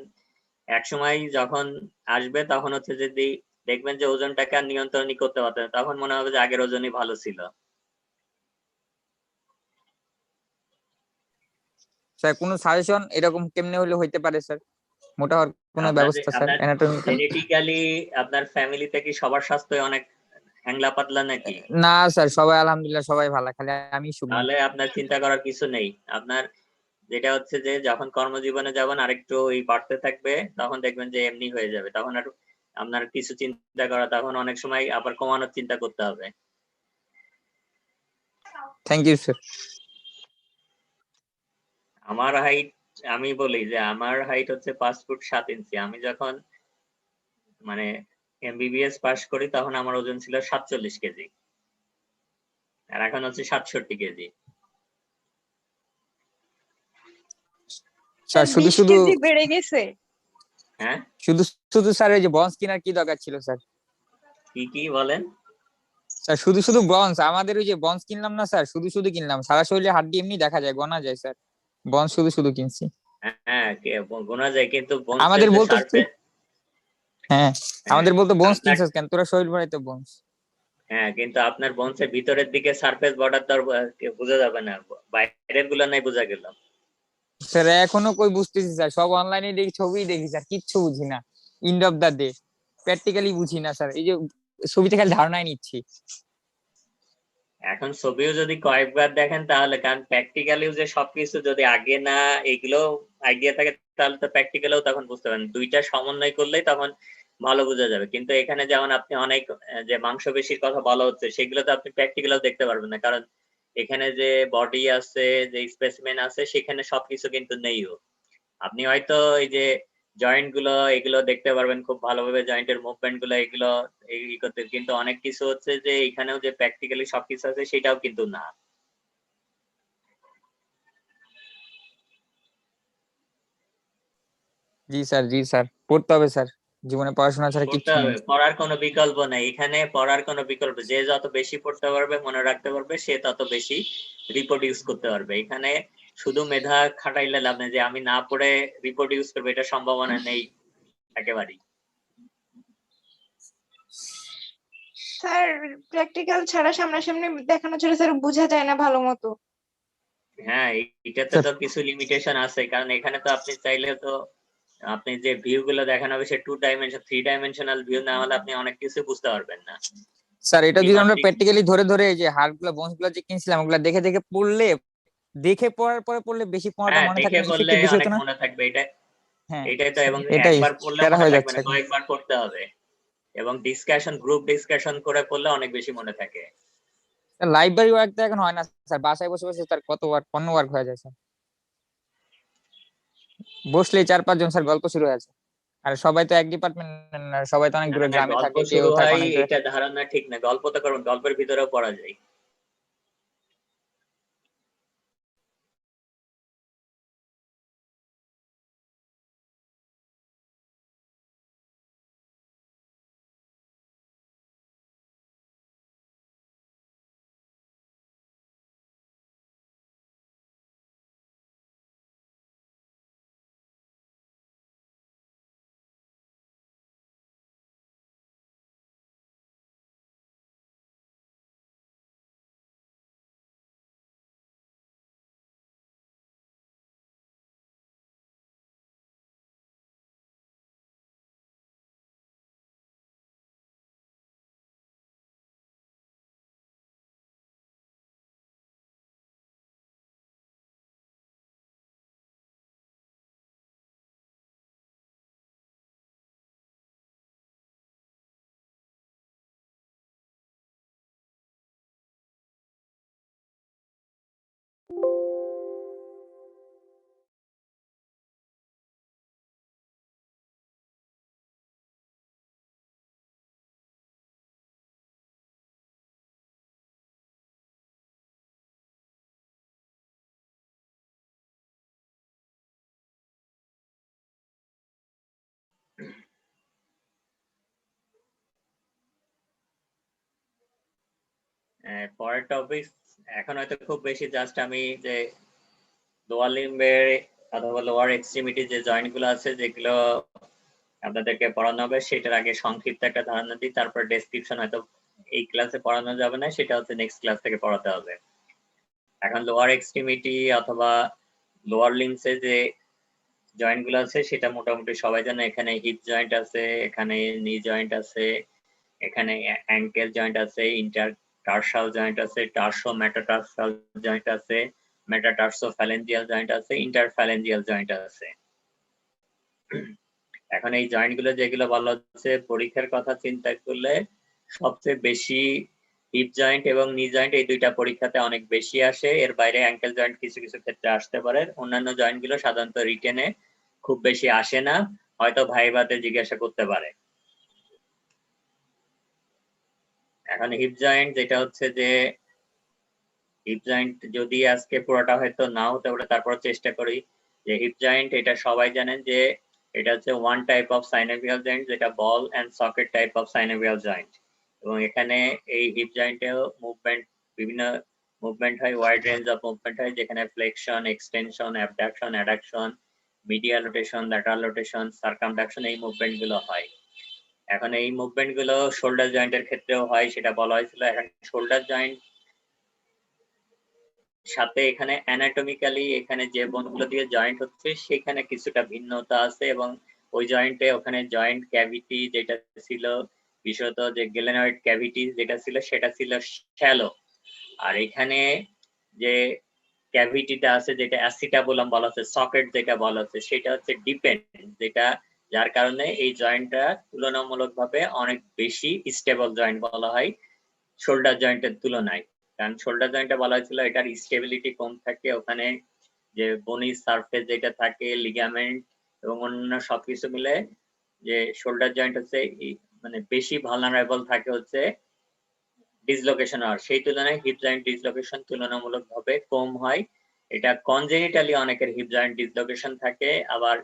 এক সময় যখন আসবে তখন হচ্ছে যদি দেখবেন যে ওজনটাকে আর নিয়ন্ত্রণই করতে পারতেন না, তখন মনে হবে যে আগের ওজনই ভালো ছিল। স্যার কোনো সাজেশন এরকম কেমনে হলে হইতে পারে স্যার, মোটা হওয়ার কোনো ব্যবস্থা স্যার, আপনার অ্যানাটমিক্যাল? জেনেটিক্যালি আপনার ফ্যামিলিতে কি সবার স্বাস্থ্য অনেক হ্যাংলা পাতলা নাকি? না স্যার, সবাই আলহামদুলিল্লাহ সবাই ভালো, খালি আমি শুকনো। তাহলে আপনার চিন্তা করার কিছু নেই। আপনার যেটা হচ্ছে যে যখন কর্মজীবনে যাবেন আরেকটু ওই বাড়তে থাকবে, তখন দেখবেন যে এমনি হয়ে যাবে, তখন আর আপনার কিছু চিন্তা করা, তখন অনেক সময় আবার কমানোর চিন্তা করতে হবে। Thank you sir. আমার হাইট, আমি বলি যে আমার হাইট হচ্ছে 5 ফুট 7 ইঞ্চি। আমি যখন মানে এমবিবিএস পাশ করি তখন আমার ওজন ছিল 47 কেজি, আর এখন হচ্ছে 67 কেজি। স্যার শুধু 20 শুধু কেজি বেড়ে গেছে। হ্যাঁ, শুধু শুধু স্যার এই যে বন্স কেনার কি দরকার ছিল স্যার? কি বলেন? স্যার শুধু শুধু বন্স, আমাদের ওই যে বন্স কিনলাম না স্যার, শুধু শুধু কিনলাম, সারা শরীরে হাড্ডি এমনি দেখা যায়, গোনা যায় স্যার, বন্স শুধু শুধু কিনছি। হ্যাঁ, গোনা যায়, কিন্তু বোনসের আমাদের যে বলতো সারফেস, হ্যাঁ, আমাদের বলতো বোনস আপনার, কিনছিস কেন, তোরা শরীর ভরে তো বোনস। হ্যাঁ কিন্তু আপনার বোনসের ভিতরের দিকে সারফেস বর্ডার তো আর বোঝা যাবে না, বাইরের গুলো নাই বোঝা গেল। স্যার এখনো কই বুঝতেছি স্যার, সব অনলাইনে দেখি, ছবি দেখি স্যার, কিচ্ছু বুঝি না। End of the day practically বুঝি না স্যার, এই যে ছবিতে খালি ধারণাই নিচ্ছি। এখন ছবিও যদি কয়েকবার দেখেন তাহলে, কারণ প্র্যাকটিক্যালিও যে সবকিছু যদি আগে না এগুলো আইডিয়া থাকে তাহলে তো প্র্যাকটিক্যালও তখন বুঝতে পারেন, দুইটা সমন্বয় করলেই তখন ভালো বোঝা যাবে। কিন্তু এখানে যেমন আপনি অনেক যে মাংসপেশির কথা বলা হচ্ছে সেগুলো তো আপনি প্র্যাকটিক্যালও দেখতে পারবেন না, কারণ এখানে যে বডি আছে, যে স্পেসিমেন আছে, সেখানে সবকিছু কিন্তু নেইও। আপনি হয়তো এই যে জয়েন্ট গুলো এগুলো দেখতে পারবেন খুব ভালোভাবে, জয়েন্টের মুভমেন্ট গুলো এগুলো এই করতে, কিন্তু অনেক কিছু হচ্ছে যে এখানেও যে প্র্যাকটিক্যালি সবকিছু আছে সেটাও কিন্তু না। জি স্যার, জি স্যার, পড়তে হবে স্যার, জীবনে পড়াশোনা ছাড়া পড়তে কিচ্ছু হবে, নেই। পড়ার কোনো বিকল্প নেই এখানে, পড়ার কোনো বিকল্প, যে যত বেশি পড়তে পারবে মনে রাখতে পারবে সে তত বেশি রিপ্রোডিউস করতে পারবে। এখানে শুধু মেধা খাটাইলে লাভ নেই, যে আমি না পড়ে রিপ্রোডিউস করবে, এটা সম্ভাবনা নেই একেবারেই। স্যার প্র্যাকটিক্যাল ছাড়া সামনাসামনি দেখানো ছাড়া স্যার বোঝা যায় না ভালো মতো। হ্যাঁ, এটাতে স্যার তো কিছু লিমিটেশন আছে, কারণ এখানে তো আপনি চাইলে তো আপনি যে ভিউ গুলো দেখানো হবে সে 2 ডাইমেনশন 3 ডাইমেনশনাল ভিউ না হলে আপনি অনেক কিছু বুঝতে পারবেন না। স্যার এটা যদি আমরা ত্রিমাত্রিক, প্র্যাকটিক্যালি ধরে ধরে এই যে হাড় গুলো, বোনস গুলো যে কিনছিলাম ওগুলা দেখে দেখে পড়লে, দেখে পড়ার পরে পড়লে বেশি পড়াটা হ্যাঁ মনে থাকে দেখে না, পড়লে ইফেক্টিভ বেশি অনেক হতো না? মনে থাকবে, এটা হ্যাঁ এটাই তো। স্যার, এবং এটাই একবার পড়লে প্যারা মনে হয়ে থাকবে যাচ্ছে না, এখন। কয়েকবার পড়তে হবে, এবং ডিসকাশন, গ্রুপ ডিসকাশন করে পড়লে অনেক বেশি মনে থাকে। লাইব্রেরি ওয়ার্ক তো এখন হয় না স্যার, বাসায় বসে বসে তার কত ওয়ার্ক, অন্য ওয়ার্ক হয়ে যায় স্যার, বসলেই 4-5 জন স্যার গল্প শুরু হয়ে আছে। আর সবাই তো এক ডিপার্টমেন্ট, সবাই তো অনেক না দূরে না, গ্রামে গল্প থাকে, কেউ শুরু থাকে হয় অনেক দূরে। এটা ধারণা ঠিক না, গল্প তো করুন, গল্পের ভিতরেও পড়া যায়। পরের টপিক এখন হয়তো খুব বেশি জাস্ট আমি যে লোয়ার লিম্বের অথবা লোয়ার এক্সট্রিমিটি যে জয়েন্ট গুলো আছে যেগুলো আপনাদেরকে পড়ানো হবে সেটার আগে সংক্ষিপ্ত একটা ধারণা দিই, তারপর ডেসক্রিপশন হয়তো এই ক্লাসে পড়ানো যাবে না, সেটা হচ্ছে নেক্সট ক্লাস থেকে পড়াতে হবে। এখন লোয়ার এক্সট্রিমিটি অথবা লোয়ার লিম্বসে যে জয়েন্ট গুলো আছে সেটা মোটামুটি সবাই জানে। এখানে হিপ জয়েন্ট আছে, এখানে নি জয়েন্ট আছে, এখানে অ্যাঙ্কেল জয়েন্ট আছে, ইন্টারটার্সাল জয়েন্ট আছে, টার্সো মেটাটার্সাল জয়েন্ট আছে, মেটাটার্সো ফ্যালেঞ্জিয়াল জয়েন্ট আছে, ইন্টারফ্যালেঞ্জিয়াল জয়েন্ট আছে। এখন এই জয়েন্ট গুলো যেগুলো বলা হচ্ছে পরীক্ষার কথা চিন্তা করলে সবচেয়ে বেশি হিপ জয়েন্ট এবং নি জয়েন্ট এই দুইটা পরীক্ষাতে অনেক বেশি আসে। এর বাইরে অ্যাঙ্কেল জয়েন্ট কিছু কিছু ক্ষেত্রে আসতে পারে। অন্যান্য জয়েন্ট গুলো সাধারণত রিটেনে খুব বেশি আসে না, হয়তো ভাইভাতে জিজ্ঞাসা করতে পারে। এখন হিপ জয়েন্ট যেটা হচ্ছে যে হিপ জয়েন্ট যদি আজকে পুরোটা হয়তো নাও হতে পারে, তারপর চেষ্টা করি যে হিপ জয়েন্ট এটা সবাই জানেন যে এটা হচ্ছে one type of synovial joint, যেটা ball and socket type of synovial joint. এবং এখানে এই হিপ জয়েন্টেও মুভমেন্ট বিভিন্ন মুভমেন্ট হয়, ওয়াইড রেঞ্জ অফ মুভমেন্ট হয়, যেখানে flexion, extension, abduction, adduction, medial rotation, lateral rotation, circumduction এই মুভমেন্ট গুলো হয়। এখন এই মুভমেন্ট গুলো শোল্ডার জয়েন্টের ক্ষেত্রেও হয়, সেটা বলা হয়েছিল। এখন শোল্ডার জয়েন্ট সাথে এখানে অ্যানাটমিক্যালি এখানে যে বোনগুলো দিয়ে জয়েন্ট হচ্ছে সেখানে কিছুটা ভিন্নতা আছে, এবং ওই জয়েন্টে ওখানে জয়েন্ট ক্যাভিটি যেটা ছিল বিশেষত যে গ্লেনয়েড ক্যাভিটি যেটা ছিল সেটা ছিল শ্যালো, আর এখানে যে ক্যাভিটিটা আছে যেটা অ্যাসিটাবুলাম বলা হচ্ছে, সকেট যেটা বলা হচ্ছে সেটা হচ্ছে ডিপেন্ড, যেটা যার কারণে এই জয়েন্টটা তুলনামূলকভাবে অনেক বেশি স্টেবল জয়েন্ট বলা হয় শোল্ডার জয়েন্টের তুলনায়। কারণ শোল্ডার জয়েন্টে বলা হয়েছিল এটার স্টেবিলিটি কম থাকে, ওখানে যে বনি সারফেস যেটা থাকে, লিগামেন্ট এবং অন্যান্য সবকিছু মিলে যে শোল্ডার জয়েন্ট হচ্ছে মানে বেশি ভালনারেবল থাকে হচ্ছে ডিসলোকেশন আর সেই তুলনায় হিপ জয়েন্ট ডিসলোকেশন তুলনামূলকভাবে কম হয়। এটা কনজেনিটালি অনেকের হিপ জয়েন্ট ডিসলোকেশন থাকে, আবার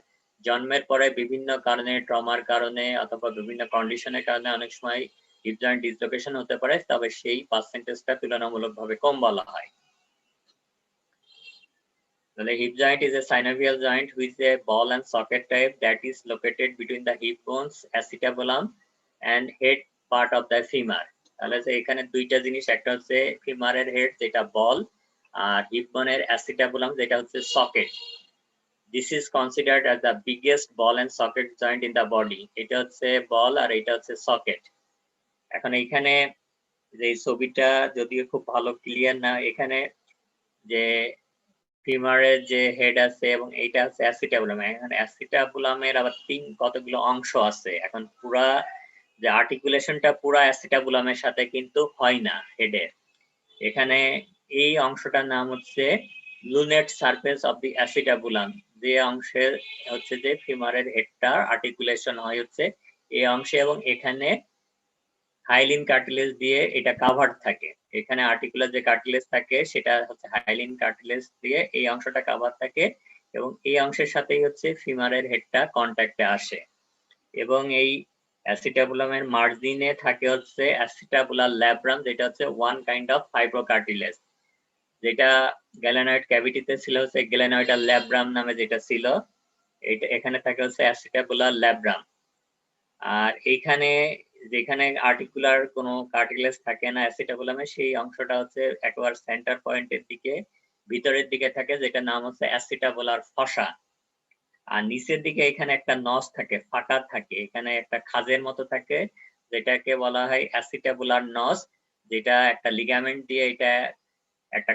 জন্মের পরে বিভিন্ন কারণে, ট্রমার কারণে অথবা বিভিন্ন কন্ডিশনের কারণে অনেক সময় হিপ জয়েন্ট ডিসলোকেশন হতে পারে, তবে সেই পার্সেন্টেজটা তুলনামূলকভাবে কম বলা হয়। The hip joint is a synovial joint which is a ball and socket type that is located between the hip bones, acetabulum and head part of the femur. তাহলে এখানে দুইটা জিনিস, একটা হচ্ছে ফিমারের হেড যেটা বল, আর হিপ বোনের অ্যাসিটাবুলাম যেটা হচ্ছে socket. This is considered as the biggest ball and socket joint in the body. এটা হচ্ছে বল আর এটা হচ্ছে সকেট। এখন এখানে যে ছবিটা যদিও খুব ভালো ক্লিয়ার না, এখানে যে ফিমারের যে হেড আছে এবং এইটা আছে অ্যাসিটাবুলাম। এখানে অ্যাসিটাবুলামের আবার কতগুলো অংশ আছে। এখন পুরা যে আর্টিকুলেশনটা পুরা অ্যাসিটাবুলামের সাথে কিন্তু হয় না হেডের। এখানে এই অংশটার নাম হচ্ছে lunate surface of the acetabulum, যে অংশের হচ্ছে যে ফিমারের হেডটার আর্টিকুলেশন হয় হচ্ছে এই অংশে, এবং এখানে হাইলিন কার্টিলেজ দিয়ে এটা কাভার থাকে। এখানে আর্টিকুলার যে কার্টিলেজ থাকে সেটা হচ্ছে হাইলিন কার্টিলেজ দিয়ে এই অংশটা কাভার থাকে, এবং এই অংশের সাথেই হচ্ছে ফিমারের হেডটা কন্ট্যাক্টে আসে। এবং এই অ্যাসিটাবুলামের মার্জিনে থাকে হচ্ছে অ্যাসিটাবুলার ল্যাব্রাম, যেটা হচ্ছে ওয়ান কাইন্ড অফ ফাইব্রোকার্টিলেজ, যেটা গ্যালেনয়েড ক্যাভিটিতে ছিল হচ্ছে গ্যালেনয়েডাল ল্যাব্রাম নামে যেটা ছিল, এটা এখানে থাকে হচ্ছে অ্যাসিটাবুলার ল্যাব্রাম। আর এইখানে যেখানে আর্টিকুলার কোনো কার্টিলেজ থাকে না অ্যাসিটাবুলামে, সেই অংশটা হচ্ছে একেবারে সেন্টার পয়েন্টের দিকে ভিতরের দিকে থাকে, যেটা নাম হচ্ছে অ্যাসিটাবুলার ফসা। আর নিচের দিকে এখানে একটা নস থাকে, ফাঁকা থাকে, এখানে একটা খাজের মতো থাকে, যেটাকে বলা হয় অ্যাসিটাবুলার নস, যেটা একটা লিগামেন্ট দিয়ে এটা একটা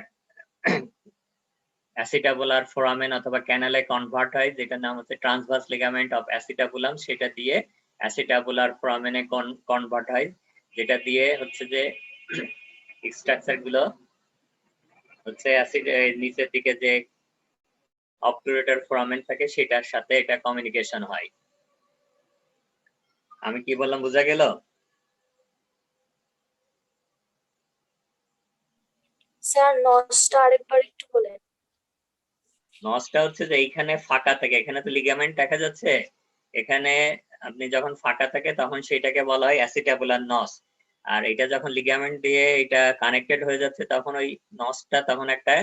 অ্যাসিটাবুলার ফোরামেন অথবা ক্যানালে কনভার্ট হয়, যেটার নাম হচ্ছে ট্রান্সভার্স লিগামেন্ট অফ অ্যাসিটাবুলাম। সেটা দিয়ে অ্যাসিটাবুলার ফোরামেনে কনভার্ট হয়, যেটা দিয়ে হচ্ছে যে স্ট্রাকচার গুলো হচ্ছে নিচের দিকে যে অবটুরেটর ফোরামেন থাকে সেটার সাথে এটা কমিউনিকেশন হয়। আমি কি বললাম বোঝা গেল? স্যার নসটা আরেকবার একটু বলেন। নসটা হচ্ছে যে এইখানে ফাঁকা থাকে, এখানে তো লিগামেন্ট দেখা যাচ্ছে, এখানে আপনি যখন ফাঁকা থাকে তখন সেটাকে বলা হয় অ্যাসিটাবুলার নস। আর এটা যখন লিগামেন্ট দিয়ে এটা কানেক্টেড হয়ে যাচ্ছে তখন ওই নসটা তখন একটা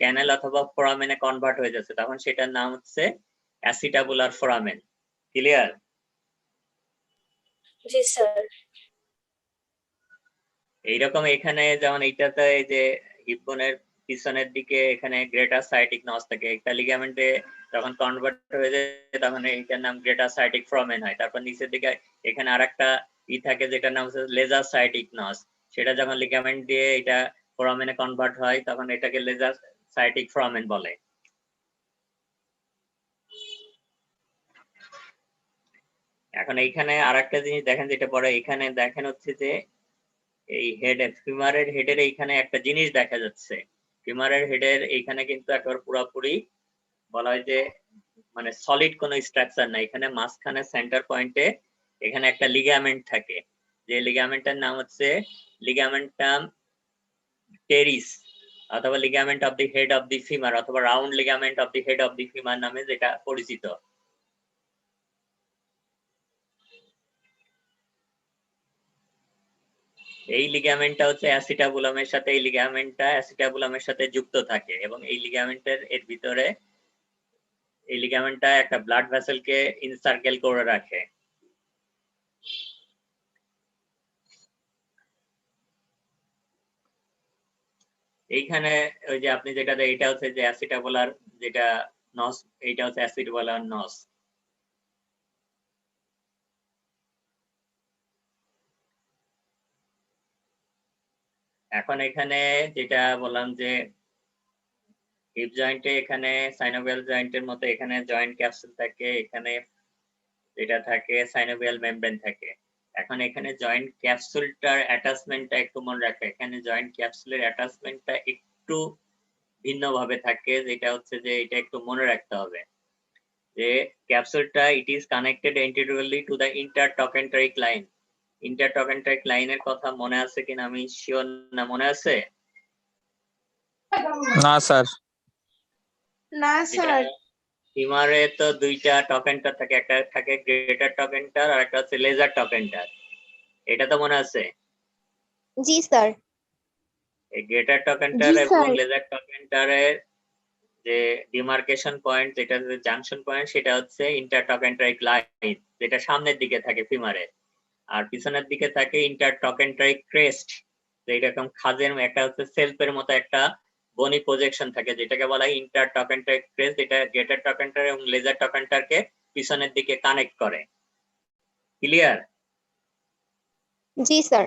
ক্যানেল অথবা ফোরামেনে কনভার্ট হয়ে যাচ্ছে, তখন সেটার নাম হচ্ছে অ্যাসিটাবুলার ফোরামেন। ক্লিয়ার? জি স্যার। এইরকম এখানে যেমন এইটাতে এই যে হিপবোনের পিছনের দিকে এখানে গ্রেটার সাইটিক নস থাকে, একটা লিগামেন্টে যখন কনভার্ট হয়ে যায় তখন এইটার নাম গ্রেটার সাইটিক ফোরামেন হয়। তারপর নিচের দিকে এখানে আরেকটা থাকে যেটার নাম হচ্ছে লেজার সাইটিক নস, সেটা যখন লিগামেন্ট দিয়ে এটা ফোরামেনে কনভার্ট হয় তখন এটাকে লেজার সাইটিক ফোরামেন বলে। এখন এইখানে আরেকটা জিনিস দেখেন যেটা পরে এখানে দেখেন হচ্ছে যে এই হেডের ফিমারের হেডের এইখানে একটা জিনিস দেখা যাচ্ছে। ফিমারের হেডের এইখানে কিন্তু একবার পুরোপুরি বলা হয় যে মানে সলিড কোনো স্ট্রাকচার নাই, এখানে মাঝখানে সেন্টার পয়েন্টে এখানে একটা লিগামেন্ট থাকে, যে লিগামেন্টের নাম হচ্ছে লিগামেন্টাম টেরিস অথবা ligament of the head of the femur অথবা round ligament of the head of the femur নামে যেটা পরিচিত। এই লিগামেন্টটা হচ্ছে অ্যাসিটাবুলামের সাথে এই লিগামেন্টটা অ্যাসিটাবুলামের সাথে যুক্ত থাকে এবং এই লিগামেন্টের এর ভিতরে এই লিগামেন্টটা একটা ব্লাড ভেসেলকে ইনসার্কেল করে রাখে। এইখানে ওই যে আপনি যেটা এটা হচ্ছে যে অ্যাসিটাবুলার যেটা নস, এইটা হচ্ছে অ্যাসিটাবুলার নস। এখন এখানে যেটা বললাম যে হিপ জয়েন্টে এখানে সাইনোভিয়াল জয়েন্টের মতো এখানে জয়েন্ট ক্যাপসুল থাকে, এখানে যেটা থাকে সাইনোভিয়াল মেমব্রেন থাকে। এখন এখানে জয়েন্ট ক্যাপসুলটার অ্যাটাচমেন্টটা একটু মনে রাখবে, এখানে জয়েন্ট ক্যাপসুলের অ্যাটাচমেন্টটা একটু ভিন্নভাবে থাকে, যেটা হচ্ছে যে এটা একটু মনে রাখতে হবে যে ক্যাপসুলটা it is connected anteriorly to the intertrochanteric line. Intertrochanteric লাইনের কথা মনে আছে কিনা আমি শিওর না, মনে আছে? না স্যার। না স্যার। ফিমারে তো দুইটা টকেন্টার থাকে, একটা থাকে গ্রেটার টকেন্টার আর একটা হচ্ছে লেজার টকেন্টার, এটা তো মনে আছে? জি স্যার। এই গ্রেটার টকেন্টার জি এবং স্যার। লেজার টকেন্টারের যে ডিমার্কেশন পয়েন্ট, যেটা জাংশন পয়েন্ট, সেটা হচ্ছে ইন্টারটকেন্টারিক লাইন, যেটা সামনের দিকে থাকে ফিমারের, আর পিছনের দিকে থাকে ইন্টারটকেন্টারিক ক্রেস্ট, যেরকম খাজের একটা হচ্ছে সেলফের মতো একটা বনি প্রজেকশন থাকে, যেটাকে বলা হয় ইন্টারটকেন্টারিক ক্রেস্ট, যেটা গ্রেটার টকেন্টার এবং লেজার টকেন্টারকে পিছনের দিকে কানেক্ট করে। ক্লিয়ার? জি স্যার।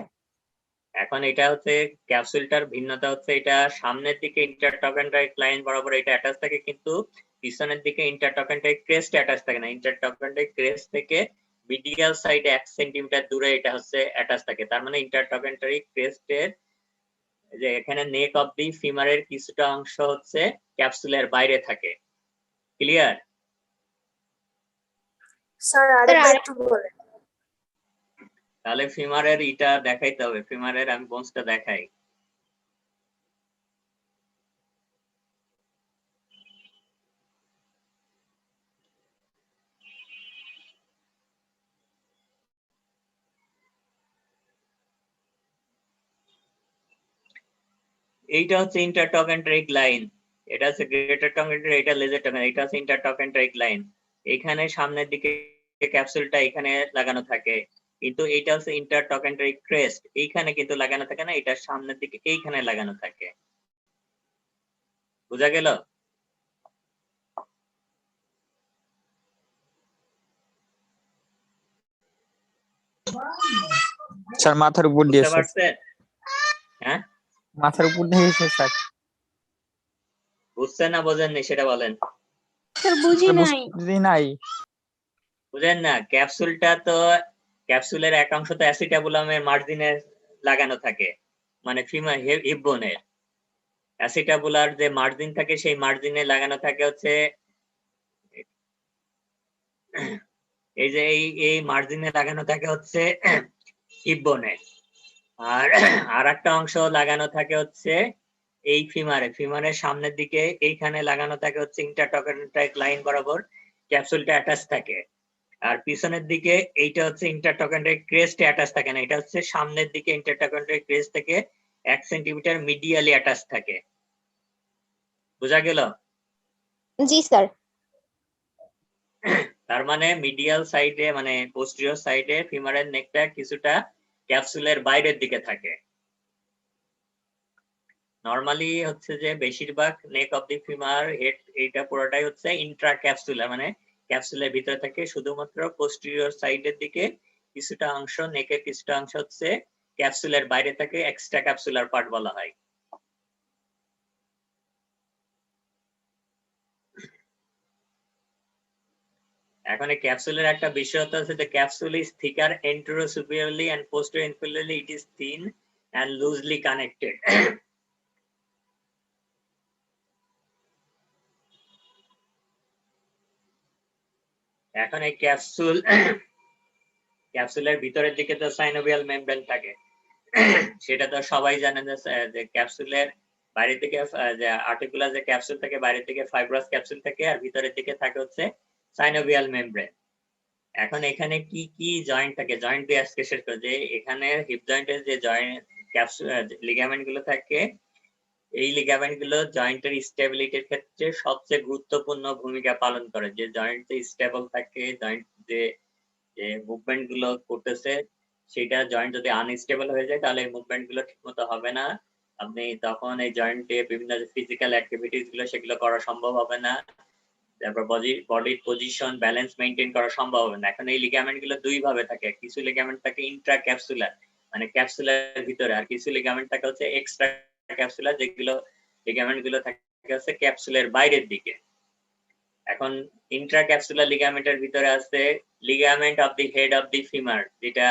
এখন এটা হচ্ছে ক্যাপসুলটার ভিন্নতা হচ্ছে এটা সামনের দিকে ইন্টারটকেন্টারিক লাইন বরাবর এটা অ্যাটাচ থাকে, কিন্তু পিছনের দিকে ইন্টারটকেন্টারিক ক্রেস্ট অ্যাটাচ থাকে না। ইন্টারটকেন্টারিক ক্রেস্ট থেকে মিডিয়াল সাইডে 1 সেন্টিমিটার দূরে এটা হচ্ছে অ্যাটাচ থাকে। তার মানে ইন্টারটকেন্টারিক ক্রেস্টের যে এখানে নেক অফ দি ফিমারের কিছুটা অংশ হচ্ছে ক্যাপসুলের বাইরে থাকে। ক্লিয়ার? স্যার আরেকবার একটু বলেন। তাহলে ফিমারের এটা দেখাইতে হবে, ফিমারের আমি বোনসটা দেখাই। এইটা হচ্ছে ইন্টারটকেন্টারিক লাইন, এটা হচ্ছে গ্রেটার টকেন্টার, এটা লেজার টকেন্টার, এটা হচ্ছে ইন্টারটকেন্টারিক লাইন। এখানে সামনের দিকে ক্যাপসুলটা এখানে লাগানো থাকে, কিন্তু এইটা হচ্ছে ইন্টারটকেন্টারিক ক্রেস্ট, এইখানে কিন্তু লাগানো থাকে না, এটা সামনের দিকে এইখানে লাগানো থাকে। বুঝা গেল? স্যার মাথার উপর বুঝতে দিয়েছে। পারছেন? হ্যাঁ, মাথার উপর দিয়েছে স্যার। বুঝছেন না বোঝেননি সেটা বলেন। স্যার বুঝি নাই। বুঝতে নাই। বুঝেন না? ক্যাপসুলটা তো ক্যাপসুলের এক অংশ তো অ্যাসিটাবুলামের মার্জিনে লাগানো থাকে, মানে ফিমার হিপ বোনের অ্যাসিটাবুলার যে মার্জিন থাকে সেই মার্জিনে লাগানো থাকে হচ্ছে এই যে এই মার্জিনে লাগানো থাকে হচ্ছে হিপ বোনে, আর আর একটা অংশ লাগানো থাকে হচ্ছে এই ফিমারের সামনের দিকে, এইখানে লাগানো থাকে হচ্ছে ইন্টারটকেন্টারিক লাইন বরাবর ক্যাপসুলটা অ্যাটাচ থাকে। আর পিছনের দিকে এইটা হচ্ছে ইন্টারটকেন্ডের ক্রেস্ট অ্যাটাচ থাকে না, এটা হচ্ছে সামনের দিকে ইন্টারটকেন্ডের ক্রেস্ট থেকে 1 সেন্টিমিটার মিডিয়ালি অ্যাটাচ থাকে। বোঝা গেল? জি স্যার। তার মানে মিডিয়াল সাইডে মানে পোস্টেরিয়র সাইডে ফিমারের নেকটা কিছুটা ক্যাপসুলের বাইরের দিকে থাকে। নরমালি হচ্ছে যে বেশিরভাগ নেক অফ দি ফিমার হেড এইটা পুরোটাই হচ্ছে ইন্ট্রা ক্যাপসুলার, মানে ক্যাপসুলের ভিতরে থাকে। শুধুমাত্র পোস্টেরিয়র সাইডের দিকে কিছুটা অংশ, নেকের কিছুটা অংশ হচ্ছে ক্যাপসুলের বাইরে থাকে, এক্সট্রা ক্যাপসুলার পার্ট বলা হয়। এখন এই ক্যাপসুলের একটা বিশেষত্ব আছে যে capsule is থিকার anterosuperiorly and posterior inferiorly, it is thin and loosely connected. এখন এই ক্যাপসুলের ভিতরের দিকে তো সাইনোভিয়াল মেমব্রেন থাকে, সেটা তো সবাই জানেন যে ক্যাপসুলের বাইরের দিকে যে আর্টিকুলার যে ক্যাপসুল থাকে বাইরের দিকে ফাইব্রাস ক্যাপসুল থাকে, আর ভিতরের দিকে থাকে হচ্ছে সাইনোভিয়াল মেমব্রেন। এখন এখানে কি কি জয়েন্ট থাকে, জয়েন্ট দিয়ে আজকে শেষ করে যে এখানে হিপ জয়েন্টের যে জয়েন্ট ক্যাপসুল লিগামেন্ট গুলো থাকে, এই লিগামেন্ট গুলো জয়েন্টের স্টেবিলিটির ক্ষেত্রে সবচেয়ে গুরুত্বপূর্ণ ভূমিকা পালন করে। যে জয়েন্ট স্টেবল থাকে, জয়েন্ট যে মুভমেন্ট গুলো করতেছে সেটা জয়েন্ট যদি আনস্টেবল হয়ে যায় তাহলে এই মুভমেন্ট গুলো ঠিকমতো হবে না, আপনি তখন এই জয়েন্টে বিভিন্ন ফিজিক্যাল অ্যাক্টিভিটিস গুলো সেগুলো করা সম্ভব হবে না, তারপর বডির পজিশন ব্যালেন্স মেইনটেইন করা সম্ভব হবে না। এখন এই লিগামেন্ট গুলো দুই ভাবে থাকে, কিছু লিগামেন্ট থাকে ইন্ট্রা ক্যাপসুলার মানে ক্যাপসুলার ভিতরে, আর কিছু লিগামেন্ট থাকে হচ্ছে এক্সট্রা ক্যাপসুলার, যেগুলো লিগামেন্ট গুলো থাকে হচ্ছে ক্যাপসুলের বাইরের দিকে। এখন ইন্ট্রা ক্যাপসুলার লিগামেন্টের ভিতরে আছে ligament of the head of the femur, যেটা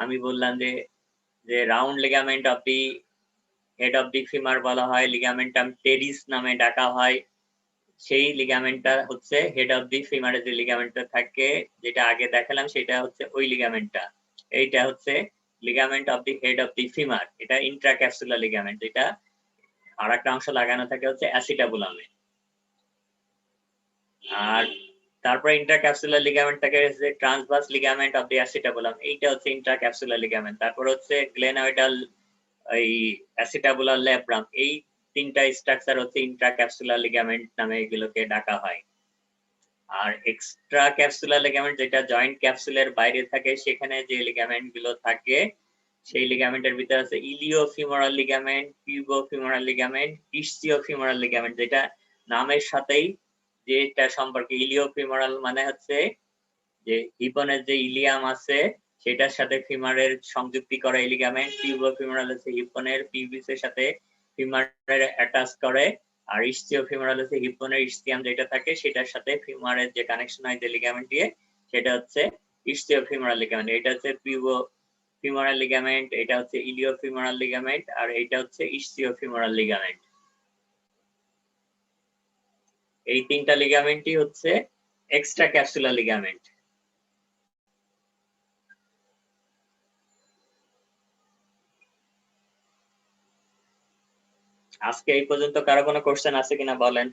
আমি বললাম যে round ligament of the head of the femur বলা হয়, লিগামেন্টাম টেরিস নামে ডাকা হয়। সেই লিগামেন্টটা হচ্ছে হেড অফ দি ফিমারে যে লিগামেন্টটা থাকে, যেটা আগে দেখালাম সেটা হচ্ছে ওই লিগামেন্টটা। এইটা হচ্ছে ligament of the head of the femur, এটা ইন্ট্রাক্যাপসুলার লিগামেন্ট, যেটা আর একটা অংশ লাগানো থাকে হচ্ছে অ্যাসিটাবুলামে। আর তারপরে ইন্ট্রাক্যাপসুলার লিগামেন্ট থাকে হচ্ছে transverse ligament of the acetabulum, এইটা হচ্ছে ইন্ট্রাক্যাপসুলার লিগামেন্ট। তারপর হচ্ছে গ্লেনয়েডাল এই অ্যাসিটাবুলার ল্যাব্রাম, এই তিনটা স্ট্রাকচার হচ্ছে ইন্ট্রাক্যাপসুলার লিগামেন্ট নামে এগুলোকে ডাকা হয়। আর এক্সট্রা ক্যাপসুলার লিগামেন্ট যেটা জয়েন্ট ক্যাপসুলের বাইরে থাকে, সেখানে যে লিগামেন্ট গুলো থাকে সেই লিগামেন্টের ভিতরে আছে ইলিওফিমোরাল লিগামেন্ট, পিউবোফিমোরাল লিগামেন্ট, ইসচিওফিমোরাল লিগামেন্ট, যেটা নামের সাথেই যেটা সম্পর্কে। ইলিওফিমোরাল মানে হচ্ছে যে হিপনের যে ইলিয়াম আছে সেটার সাথে ফিমারের সংযুক্তি করা এই লিগামেন্ট। পিউবোফিমোরাল হচ্ছে হিপনের পিউবিসের সাথে ফিমারের অ্যাটাচ করে, আর ইসচিওফিমোরাল হচ্ছে হিপনের ইসচিয়াম যেটা থাকে সেটার সাথে ফিমারের যে কানেকশন হয় যে লিগামেন্ট দিয়ে, সেটা হচ্ছে ইসচিওফিমোরাল লিগামেন্ট। এটা হচ্ছে পিউবোফিমোরাল লিগামেন্ট, এটা হচ্ছে ইলিওফিমোরাল লিগামেন্ট, আর এটা হচ্ছে ইসচিওফিমোরাল লিগামেন্ট। এই তিনটা লিগামেন্টই হচ্ছে এক্সট্রা ক্যাপসুলার লিগামেন্ট। আজকে এই পর্যন্ত কারো কোনো কোশ্চেন আছে কিনা বলেন?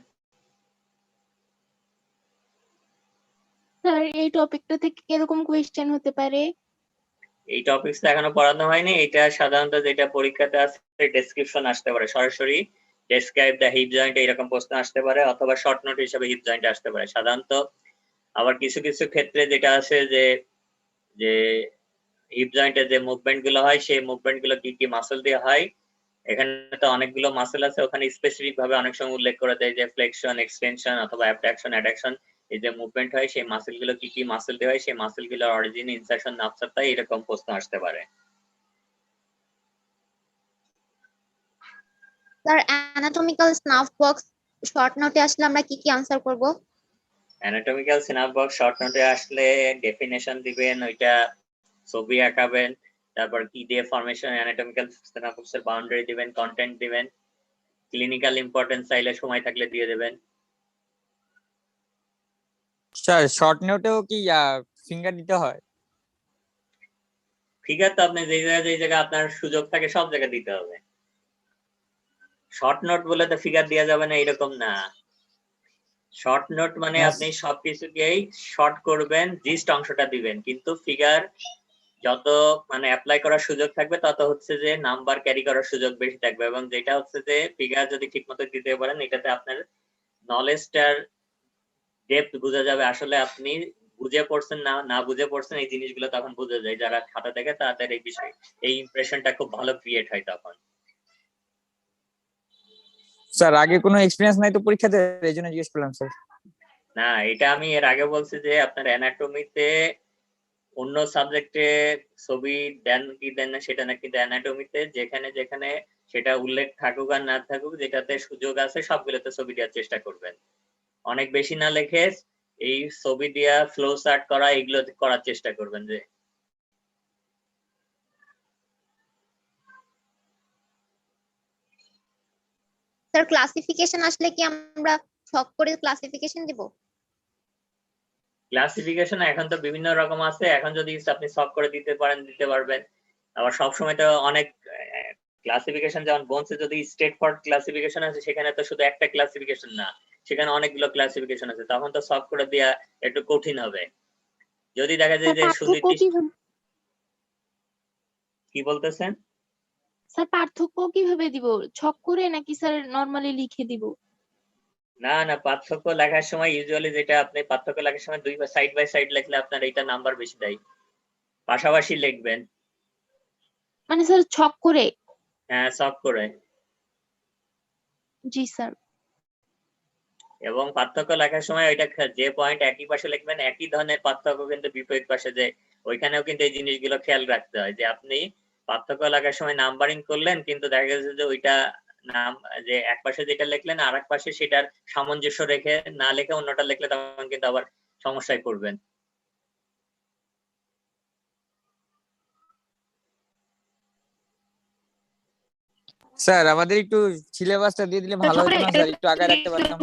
স্যার এই টপিকটা থেকে কিরকম কোয়েশ্চেন হতে পারে? এই টপিকস এখনো পড়ানো হয়নি, এটা সাধারণত যেটা পরীক্ষাতে আছে ডেসক্রিপশন আসতে পারে, সরাসরি ডেসক্রাইব দ্য হিপ জয়েন্ট এরকম প্রশ্ন আসতে পারে, অথবা শর্ট নোট হিসেবে হিপ জয়েন্ট আসতে পারে সাধারণত। আবার কিছু কিছু ক্ষেত্রে যেটা আছে যে যে হিপ জয়েন্টের যে মুভমেন্ট গুলো হয় সেই মুভমেন্ট গুলো কি কি মাসল দিয়ে হয়, এখানে তো অনেকগুলো মাসল আছে, ওখানে স্পেসিফিক ভাবে অনেক সময় উল্লেখ করে দেয় যে ফ্লেকশন, এক্সটেনশন অথবা অ্যাবডাকশন, অ্যাডাকশন, এই যে মুভমেন্ট হয় সেই মাসল গুলো কি কি মাসল দিয়ে হয়, সেই মাসল গুলোর অরিজিন, ইনসারশন, নাপসাতা, এরকম প্রশ্ন আসতে পারে। Sir anatomical snuff box short নোটে আসলে আমরা কি কি আনসার করব? অ্যানাটমিক্যাল সিনাপ বক্স শর্ট নোটে আসলে ডেফিনেশন দিবেন, ওইটা ছবি আঁকাবেন, তারপর কি দিয়ে ফরমেশন অ্যানাটমিক্যাল সিনাপ বক্সের বাউন্ডারি দিবেন, কন্টেন্ট দিবেন, ক্লিনিক্যাল ইম্পর্টেন্স চাইলে সময় থাকলে দিয়ে দেবেন। স্যার শর্ট নোটেও কি ফিঙ্গার দিতে হয়? ফিগার তো আপনি যেই জায়গায় আপনার সুযোগ থাকে সব জায়গায় দিতে হবে। শর্ট নোট বলে তো ফিগার দেওয়া যাবে না এরকম না, শর্ট নোট মানে Yes. আপনি সবকিছুকেই শর্ট করবেন, জিস্ট অংশটা দিবেন, কিন্তু ফিগার যত মানে অ্যাপ্লাই করার সুযোগ থাকবে তত হচ্ছে যে নাম্বার ক্যারি করার সুযোগ বেশি থাকবে, এবং যেটা হচ্ছে যে ফিগার যদি ঠিকমতো দিতে পারেন এটাতে আপনার নলেজটার ডেপথ বোঝা যাবে, আসলে আপনি বুঝে পড়ছেন না না বুঝে পড়ছেন এই জিনিসগুলো তখন বোঝা যায়। যারা খাতা দেখে তাদের এই বিষয় এই ইমপ্রেশনটা খুব ভালো ক্রিয়েট হয় তখন। স্যার আগে কোনো এক্সপিরিয়েন্স নাই তো পরীক্ষাতে, এই জন্য জিজ্ঞেস করলাম স্যার। না, এটা আমি এর আগে বলছি যে আপনার অ্যানাটমিতে অন্য সাবজেক্টে ছবি দেন কি দেন না সেটা না, কিন্তু অ্যানাটমিতে যেখানে যেখানে সেটা উল্লেখ থাকুক আর না থাকুক, যেটাতে সুযোগ আছে সবগুলোতে ছবি দেওয়ার চেষ্টা করবেন। অনেক বেশি না লিখে এই ছবি দিয়া ফ্লো চার্ট করা এগুলো করার চেষ্টা করবেন। যে স্যার ক্লাসিফিকেশন আসলে কি আমরা ছক করে ক্লাসিফিকেশন দিব? ক্লাসিফিকেশন এখন তো বিভিন্ন রকম আছে, এখন যদি আপনি সলভ করে দিতে পারেন দিতে পারবেন, আবার সবসময় তো অনেক ক্লাসিফিকেশন, যেমন বোনসে যদি স্টেট ফরওয়ার্ড ক্লাসিফিকেশন আছে সেখানে তো শুধু একটা ক্লাসিফিকেশন না, সেখানে অনেকগুলো ক্লাসিফিকেশন আছে, তখন তো সলভ করে দেওয়া একটু কঠিন হবে। যদি দেখা যায় যে সুনির্দিষ্ট, কি বলতেছেন? স্যার পার্থক্য কিভাবে দিব, ছক করে নাকি স্যার নরমালি লিখে দিব? না না, পার্থক্য লেখার সময় ইউজুয়ালি যেটা আপনি পার্থক্য লেখার সময় দুই সাইড বাই সাইড লিখলে আপনার এটা নাম্বার বেশি দেয়, পাশাপাশি লিখবেন। মানে স্যার ছক করে? হ্যাঁ, সলভ করে। জি স্যার। এবং পার্থক্য লেখার সময় ওইটা যে পয়েন্ট একই পাশে লিখবেন একই ধরনের পার্থক্য কিন্তু বিপরীত পাশে, যে ওইখানেও কিন্তু এই জিনিসগুলো খেয়াল রাখতে হয় যে আপনি পার্থক্য লেখার সময় নাম্বারিং করলেন, কিন্তু দেখা গেছে যে ওইটা নাম যে এক পাশে যেটা লিখলেন আর এক পাশে সেটার সামঞ্জস্য রেখে না লিখে অন্যটা লিখলে তখন কিন্তু আবার সমস্যায় পড়বেন। স্যার আমাদের একটু সিলেবাসটা দিয়ে দিলে ভালো হতো না স্যার, একটু আগে রাখতে পারতাম।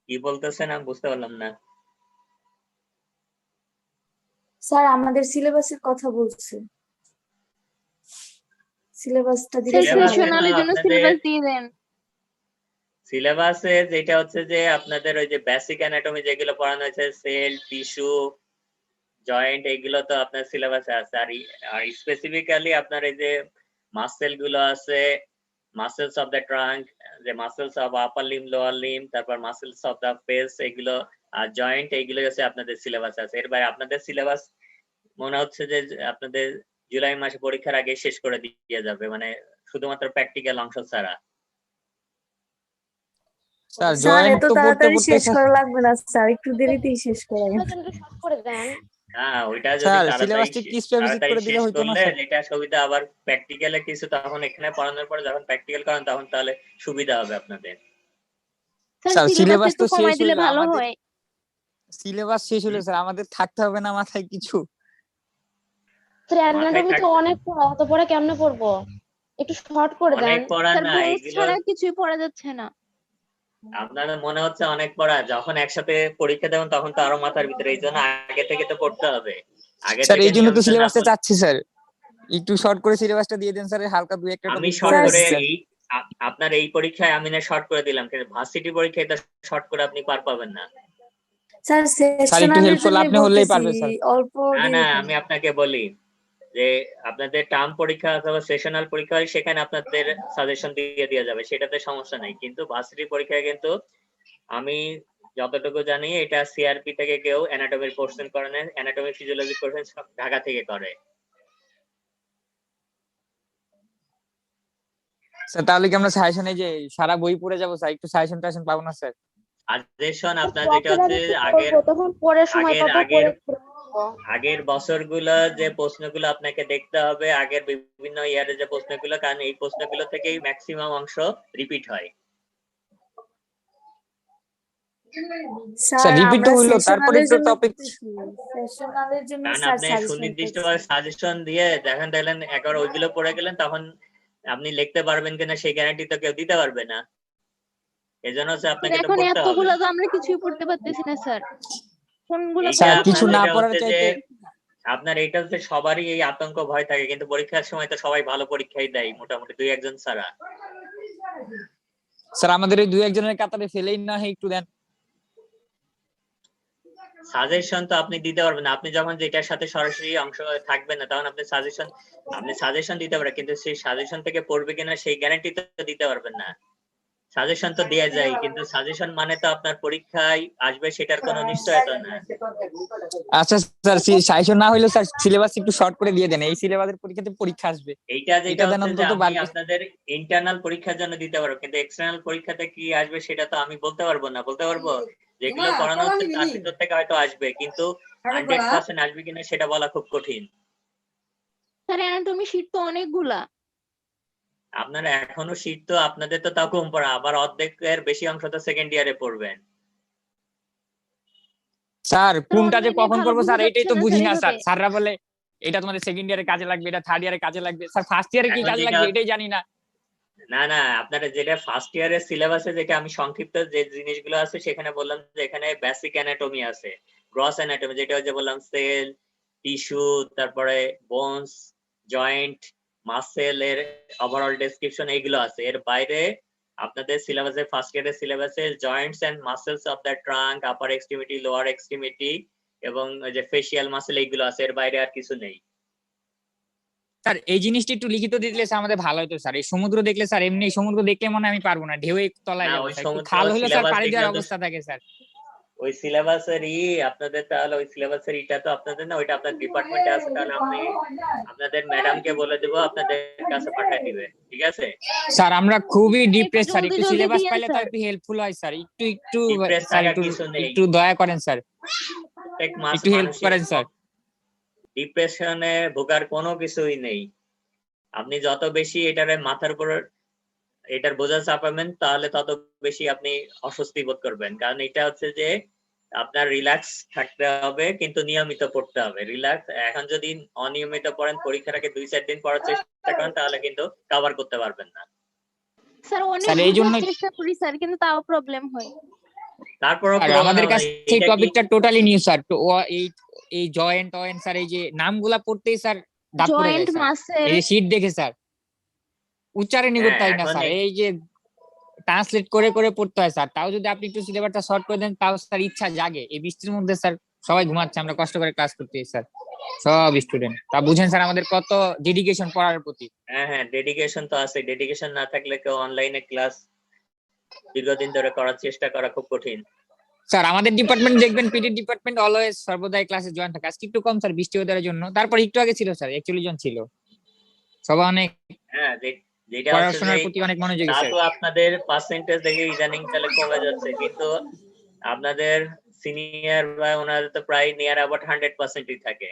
কি বলতেছেন আমি বুঝতে পারলাম না। স্যার আমাদের সিলেবাসের কথা বলছে, সিলেবাসটা দিলে স্যার Syllabus এ সেশনালের তো জন্য আপনাদের- সিলেবাস দিয়ে দেন। সিলেবাসে যেটা হচ্ছে যে আপনাদের ওই যে বেসিক অ্যানাটমি যেগুলো পড়ানো হয়েছে, সেল, টিস্যু, জয়েন্ট, এগুলো তো আপনার সিলেবাসে আছে। আর স্পেসিফিক্যালি আপনার এই যে মাসেল গুলো আছে, মাসেলস অফ দ্য ট্রাঙ্ক, যে muscles of upper Lim, lower Lim, তারপর মাসেলস অফ দ্য ফেস, এগুলো আর জয়েন্ট, এগুলো হচ্ছে আপনাদের সিলেবাস আছে। এর বাইরে আপনাদের সিলেবাস মনে হচ্ছে যে আপনাদের জুলাই মাসে পরীক্ষার আগে শেষ করে দিয়ে যাবে, মানে শুধুমাত্র প্র্যাকটিক্যাল অংশ ছাড়া। স্যার স্যার জয়েন্ট এত তো পড়তে তাড়াতাড়ি পড়তে শেষ করা লাগবে না স্যার, একটু দেরিতেই শেষ করাই। না, ওইটা যদি স্যার তাড়াতাড়ি সিলেবাসটা কি স্পেসিফিক তাড়াতাড়ি করে দিলে শেষ হইতো না করলে স্যার? যেটা সুবিধা, আবার প্র্যাকটিক্যালে কিছু তখন এখানে পড়ানোর পরে যখন প্র্যাকটিক্যাল করেন তখন তাহলে সুবিধা হবে আপনাদের। স্যার স্যার সিলেবাস সিলেবাস একটু তো শেষ কমাই দিলে হইলো, ভালো আমাদের হয়। সিলেবাস শেষ হলো স্যার, আমাদের থাকতে হবে না মাথায় কিছু? মাথায় তো অনেক পড়া, অত পড়া কেমনে পড়বো? একটু শর্ট করে অনেক দেন। পড়া স্যার না বোর্ড এগুলো, ছাড়া কিছুই পড়া যাচ্ছে না। আপনাদের মনে হচ্ছে অনেক পড়া, যখন একসাথে পরীক্ষা দেবেন তখন তো আরো মাথার ভিতরে, এই জন্য আগে থেকে তো পড়তে হবে। আগে স্যার থেকে এই জন্য তো নিয়মিত না সিলেবাসটা পড়লে- চাচ্ছি স্যার, একটু শর্ট করে সিলেবাসটা দিয়ে দেন স্যার, হালকা দুই একটা আমি টপিক শর্ট পড়ে করে স্যার। এই আপনার এই পরীক্ষায় আমি না শর্ট করে দিলাম, কিন্তু ভার্সিটি পরীক্ষায় তো শর্ট করে আপনি পার পাবেন না। স্যার স্যার একটু সেশনালের হেল্পফুল জন্য আপনি হলেই বলতেছি, পারবে স্যার। অল্প না দিয়ে না, দিন। আমি আপনাকে বলি যে আপনাদের টার্ম পরীক্ষা অথবা সেশনাল পরীক্ষা হয় সেখানে আপনাদের সাজেশন দিয়ে দেওয়া যাবে, সেটাতে সমস্যা নেই, কিন্তু ভার্সিটি পরীক্ষায় কিন্তু আমি যতটুকু জানি এটা সিআরপি থেকে কেউ অ্যানাটমির কোর্সেন করে না, অ্যানাটমি ফিজিওলজি কোর্সেন সব ঢাকা থেকে করে। স্যার তাহলে কি আমরা সাজেশনে যে সারা বই পড়ে যাবো স্যার, একটু সাজেশন টাজেশন পাবো না স্যার? সাজেশন আপনার যেটা হচ্ছে আগের তখন পড়ার সময় আগের পাবো, আগের পড়ে আগের বছরগুলো যে প্রশ্নগুলো আপনাকে দেখতে হবে, আগের বিভিন্ন ইয়ারে যে প্রশ্নগুলো, কারণ এই প্রশ্নগুলো থেকেই ম্যাক্সিমাম অংশ রিপিট হয়। স্যার রিপিট তো আমরা হইলো, তারপরে সেশনালের তো জন্য টপিক। বলতেছি, সেশনালের জন্য কারণ স্যার আপনি সাজেশন সুনির্দিষ্ট করছে। সাজেশন দিয়ে দেখলেন একবার ওইগুলো পড়ে গেলেন, তখন আপনি লিখতে পারবেন কিনা সেই গ্যারান্টি তো কেউ দিতে পারবে না, এজন্য হচ্ছে আপনাকে তো এখন পড়তে হবে। এতগুলো তো আমরা কিছুই পড়তে পারতেছি না স্যার, কোনগুলো এইটা স্যার আপনার কিছু না যেটা পড়ার হচ্ছে যে চাইতে আপনার এইটা হচ্ছে সবারই এই আতঙ্ক ভয় থাকে, কিন্তু পরীক্ষার সময় তো সবাই ভালো পরীক্ষাই দেয় মোটামুটি দুই একজন ছাড়া। স্যার আমাদের ওই 2-1 জনের কাতারে ফেলেই না হয় একটু দেন। সাজেশন তো আপনি দিতে পারবেন না, আপনি যখন যেটার সাথে সরাসরি অংশ থাকবেন না তখন আপনি সাজেশন দিতে পারেন, কিন্তু সেই সাজেশন থেকে পড়বে কিনা সেই গ্যারান্টি তো দিতে পারবেন না। সাজেশন তো দেয়া যায়, কিন্তু সাজেশন মানে তো আপনার পরীক্ষায় আসবে সেটার কোনো নিশ্চয়তা না। আচ্ছা স্যার, সাজেশন না হইলো স্যার সিলেবাস একটু শর্ট করে দিয়ে দেন, এই সিলেবাসের পরীক্ষাতে পরীক্ষা আসবে। এইটা যেটা এটা দেন হচ্ছে যে অন্তত আমি আপনাদের ইন্টারনাল পরীক্ষার জন্য দিতে পারবো, কিন্তু এক্সটার্নাল পরীক্ষাতে কি আসবে সেটা তো আমি বলতে পারবো না। বলতে পারবো যেগুলো পড়ানো হচ্ছে তার ভিতর থেকে হয়তো আসবে, কিন্তু 100% আসবে কিনা সেটা বলা খুব কঠিন। স্যার অ্যানাটমি শীট তো অনেকগুলা। আপনারা এখনো শীত তো আপনাদের তো তাও কম পড়া, আবার অর্ধেকের বেশি অংশ তো সেকেন্ড ইয়ারে পড়বেন। স্যার কোনটা যে online-এ কখন ভালো করবো স্যার বোঝা এটাই যাচ্ছে তো না বুঝি স্যার না স্যার। এভাবে। স্যাররা বলে এটা তোমাদের সেকেন্ড ইয়ারে কাজে লাগবে, এটা থার্ড ইয়ারে কাজে লাগবে, স্যার ফার্স্ট ইয়ারে কি এখন কাজে যেটা লাগবে এটাই জানি না। না আপনারা যেটা ফার্স্ট ইয়ারের সিলেবাসে যেটা আমি সংক্ষিপ্ত যে জিনিসগুলো আছে সেখানে বললাম যে এখানে বেসিক অ্যানাটমি আছে, গ্রস অ্যানাটমি যেটা হচ্ছে বললাম সেল, টিস্যু, তারপরে বোনস, জয়েন্ট, মাসেল এর ওভারঅল ডেসক্রিপশন এইগুলো আছে। এর বাইরে আপনাদের সিলেবাসে ফার্স্ট ইয়ারের সিলেবাসে joints and muscles of the trunk, upper extremity, lower extremity এবং যে ফেশিয়াল মাসেল এইগুলো আছে, এর বাইরে আর কিছু নেই। স্যার এই জিনিসটা একটু লিখিত দিলে স্যার আমাদের ভালো হতো স্যার। এই সমুদ্র দেখলে স্যার এমনি সমুদ্র দেখলে মনে হয় আমি পারবো না, ঢেউ তলায় না, যাবো ওই স্যার। একটু সমুদ্র খাল হইলে স্যার সিলেবাস পাড়ি দেখলে দেওয়ার তো অবস্থা থাকে স্যার। ওই সিলেবাসের আপনাদের, তাহলে ওই সিলেবাসের ইটা তো আপনাদের না, ওইটা আপনার ডিপার্টমেন্টে আছে, তাহলে আপনি আপনাদের ম্যাডামকে বলে দেবো আপনাদের কাছে পাঠিয়ে দিবে, ঠিক আছে? স্যার আমরা খুবই একটু ডিপ্রেস স্যার, জলদি একটু জলদি সিলেবাস দিয়েন পাইলে তো স্যার। একটু হেল্পফুল হয় স্যার। একটু ডিপ্রেস স্যার থাকার কিছু নেই, একটু দয়া করেন স্যার, প্রত্যেক একটু হেল্প মানুষের করেন স্যার। ডিপ্রেশনে ভোগার কোনো কিছুই নেই। আপনি যত বেশি এটারে মাথার উপর এটার বোঝা চাপাবেন তাহলে তত বেশি আপনি অস্বস্তি বোধ করবেন, কারণ এটা হচ্ছে যে আপনার রিল্যাক্স থাকতে হবে কিন্তু নিয়মিত পড়তে হবে। রিল্যাক্স এখন যদি অনিয়মিত পড়েন, পরীক্ষার আগে 2-4 দিন পড়ার চেষ্টা করেন তাহলে কিন্তু কভার করতে পারবেন না। স্যার অনেক স্যার এই বোঝার জন্যই চেষ্টা করি স্যার, কিন্তু তাও প্রবলেম হয়। তারপরও স্যার প্রবলেম আমাদের হবে, কাছে এই এটা কি টপিকটা টোটালি নিউ স্যার। তো এই জয়েন্ট স্যার এই যে নামগুলা পড়তেই স্যার দাঁত পড়ে যায় জয়েন্ট, স্যার। মাসেল। এই যে শীট দেখে স্যার উচ্চারণই করতে হয় না এখন স্যার, এই যে ট্রান্সলেট করে করে পড়তে হয় স্যার। তাও যদি আপনি একটু সিলেবাসটা শর্ট করে দেন তাও স্যার ইচ্ছা জাগে। এই বৃষ্টির মধ্যে স্যার সবাই ঘুমাচ্ছে, আমরা কষ্ট করে ক্লাস করতে স্যার, সব স্টুডেন্ট। তা বুঝেন স্যার আমাদের কত ডেডিকেশন পড়ার প্রতি। হ্যাঁ, ডেডিকেশন তো আছে, ডেডিকেশন না থাকলে কেউ অনলাইনে ক্লাস দীর্ঘদিন ধরে করার চেষ্টা করা খুব কঠিন। স্যার আমাদের ডিপার্টমেন্ট দেখবেন, পিটি ডিপার্টমেন্ট অলওয়েজ সর্বদাই ক্লাসে জয়েন থাকে। আজকে একটু কম স্যার বৃষ্টি ওয়েদারের জন্য, তারপর একটু আগে ছিল স্যার 41 জন ছিল। সবাই অনেক হ্যাঁ, যেটা হচ্ছে যে পড়াশোনার প্রতি অনেক মনোযোগী তা স্যার। তো আপনাদের পার্সেন্টেজ দেখে ইদানিং তাহলে কমে যাচ্ছে, কিন্তু আপনাদের সিনিয়র বা ওনাদের তো প্রায় নিয়ার অ্যাবাউট 100%ই থাকে।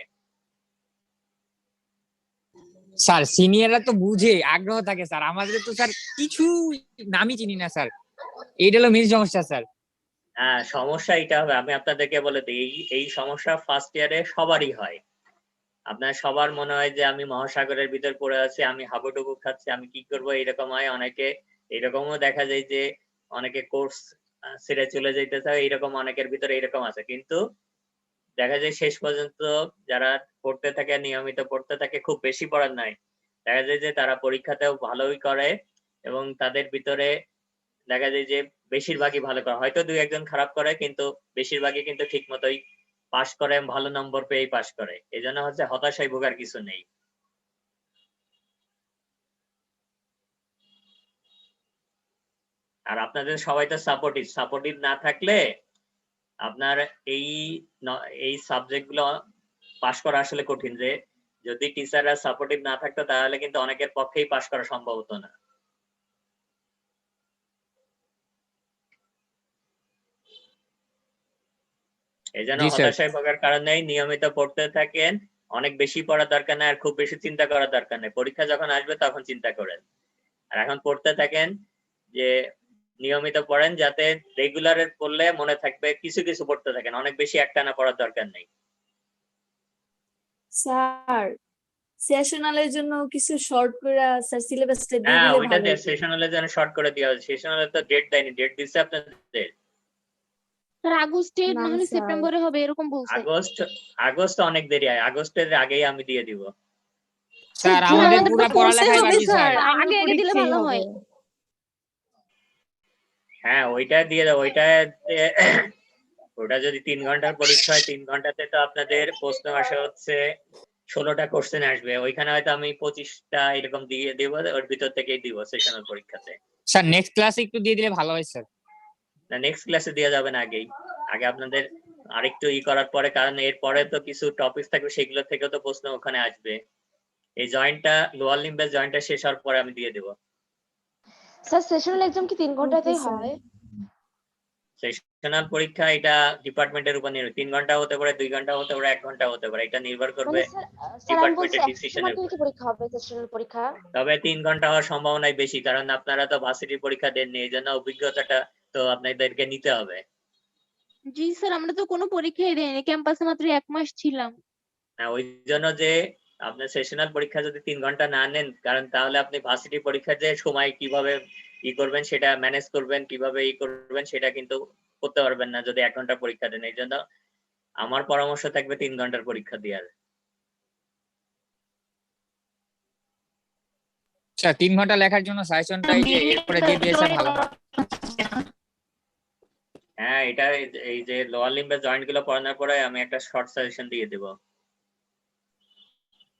স্যার সিনিয়ররা তো বুঝে, আগ্রহ থাকে স্যার, আমাদের তো স্যার কিছু নামই চিনি না স্যার, এইটা হলো মেন সমস্যা স্যার। হ্যাঁ, সমস্যা এটা হবে, আমি আপনাদেরকে বলে দিই, এই সমস্যা ফার্স্ট ইয়ারে সবারই হয়। আপনার সবার মনে হয় যে আমি মহাসাগরের ভিতর পড়ে আছি, আমি হাবুডুবু খাচ্ছি, আমি কি করব, এরকম হয়। অনেকে এরকমও দেখা যায় যে অনেকে কোর্স ছেড়ে চলে যাইতেছে, এইরকম অনেকের ভিতরে এরকম আছে। কিন্তু দেখা যায় শেষ পর্যন্ত যারা পড়তে থাকে, নিয়মিত পড়তে থাকে, খুব বেশি পড়ার নাই, দেখা যায় যে তারা পরীক্ষাতেও ভালোই করে এবং তাদের ভিতরে দেখা যায় যে বেশিরভাগই ভালো করে। হয়তো 2-1 জন খারাপ করে, কিন্তু বেশিরভাগই কিন্তু ঠিক মতোই পাশ করে, ভালো নম্বর পেয়েই পাশ করে। এই জন্য হচ্ছে হতাশায় ভোগার কিছু নেই। আর আপনাদের সবাই তো সাপোর্টিভ না থাকলে আপনার এই সাবজেক্ট গুলো পাশ করা আসলে কঠিন। যে যদি টিচাররা সাপোর্টিভ না থাকতো তাহলে কিন্তু অনেকের পক্ষেই পাশ করা সম্ভব হতো না। এই জন্য জি স্যার। হতাশায় ভোগার কারণ নেই, নিয়মিত পড়তে থাকেন। অনেক বেশি পড়ার দরকার নেই, আর খুব বেশি চিন্তা করার দরকার নেই। পরীক্ষা যখন আসবে তখন চিন্তা করেন। আর এখন পড়তে থাকেন, যে নিয়মিত পড়েন, যাতে রেগুলারে পড়লে মনে থাকবে। কিছু কিছু পড়তে থাকেন, অনেক বেশি একটানা পড়ার দরকার নেই। স্যার সেশনালের জন্য কিছু শর্ট করে স্যার সিলেবাসটা দিয়ে হ্যাঁ, দিলে ওইটা ভালো হতো। সেশনালের জন্য শর্ট করে দেওয়া হয়েছে। সেশনালে তো ডেট দেয়নি, ডেট দিচ্ছে আপনাদের স্যার আগস্টে না না হলে স্যার। সেপ্টেম্বরে হবে এরকম বলছে। আগস্ট অনেক দেরি হয়, আগস্টের আগেই আমি দিয়ে দিব। স্যার জুন আমাদের আমাদের পুরো তো course-ই পড়ালেখাই হবে বাকি স্যার। স্যার, আগে আগে দিলে পরীক্ষাই ভালো হবে। হয়। হ্যাঁ ওইটা দিয়ে দাও, ওটা যদি 3 ঘন্টার পরীক্ষা হয় 3 ঘন্টাতে তো আপনাদের প্রশ্ন আসে হচ্ছে 16টা কোশ্চেন আসবে, ওইখানে হয়তো আমি 25টা এরকম দিয়ে দেবো, ওর ভিতর থেকেই দিব সেশনাল পরীক্ষাতে। স্যার নেক্সট ক্লাসে একটু দিয়ে দিলে ভালো হয় স্যার। না নেক্সট ক্লাসে দেওয়া যাবে না, আগে আপনাদের আরেকটু করার পরে, কারণ এর পরে তো কিছু টপিক থাকবে সেগুলো থেকেও তো প্রশ্ন ওখানে আসবে। এই জয়েন্টটা লোয়ার লিম্বের জয়েন্টটা শেষ হওয়ার পরে আমি দিয়ে দেবো। স্যার সেশনাল এক্সাম কি 3 ঘন্টাতেই Okay, sir. হয়? সেশনাল পরীক্ষা এটা ডিপার্টমেন্টের উপর নির্ভর, 3 ঘন্টা হতে পারে, 2 ঘন্টা হতে পারে, 1 ঘন্টা হতে পারে, এটা নির্ভর করবে মানে স্যার আমি বলছি ডিপার্টমেন্টের ডিসিশনের একটার উপর। কি পরীক্ষা হবে সেশনাল পরীক্ষা? তবে 3 ঘন্টা হওয়ার সম্ভাবনাই বেশি, কারণ আপনারা তো ভার্সিটির পরীক্ষা দেননি, এই জন্য অভিজ্ঞতাটা তো আপনাদেরকে নিতে হবে। জি স্যার, আমরা তো কোনো পরীক্ষাই দেইনি, ক্যাম্পাসে মাত্র 1 মাস ছিলাম। না ওই জন্য যে আপনার সেশনাল পরীক্ষা যদি 3 ঘন্টা না নেন, কারণ তাহলে আপনি ভার্সিটি পরীক্ষার যে সময় কিভাবে করবেন, সেটা ম্যানেজ করবেন, কিভাবে করবেন সেটা কিন্তু করতে পারবেন না যদি 1 ঘন্টা পরীক্ষা দেন। এই জন্য আমার পরামর্শ থাকবে 3 ঘন্টার পরীক্ষা দেওয়ার। স্যার 3 ঘন্টা লেখার জন্য সাজেশনটা এই যে এরপরে দিয়ে দিয়ে স্যার ভালো হয়। হ্যাঁ এটা এই যে লোয়ার লিম্বের জয়েন্ট গুলো পড়ানোর পরে আমি একটা শর্ট সাজেশন দিয়ে দেব।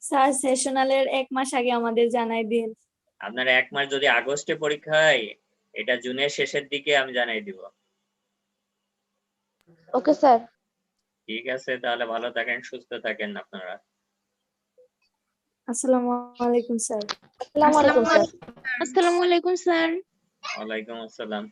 স্যার সেশনালের 1 মাস আগে আমাদের জানাই দিন। আপনার 1 মাস যদি আগস্টে পরীক্ষা হয়, এটা জুনের শেষের দিকে আমি জানাই দিব। Okay sir. ঠিক আছে, তাহলে ভালো থাকেন, সুস্থ থাকেন আপনারা। আসসালামু আলাইকুম স্যার। আসসালামু আলাইকুম স্যার। আসসালামু আলাইকুম স্যার। ওয়ালাইকুম আসসালাম।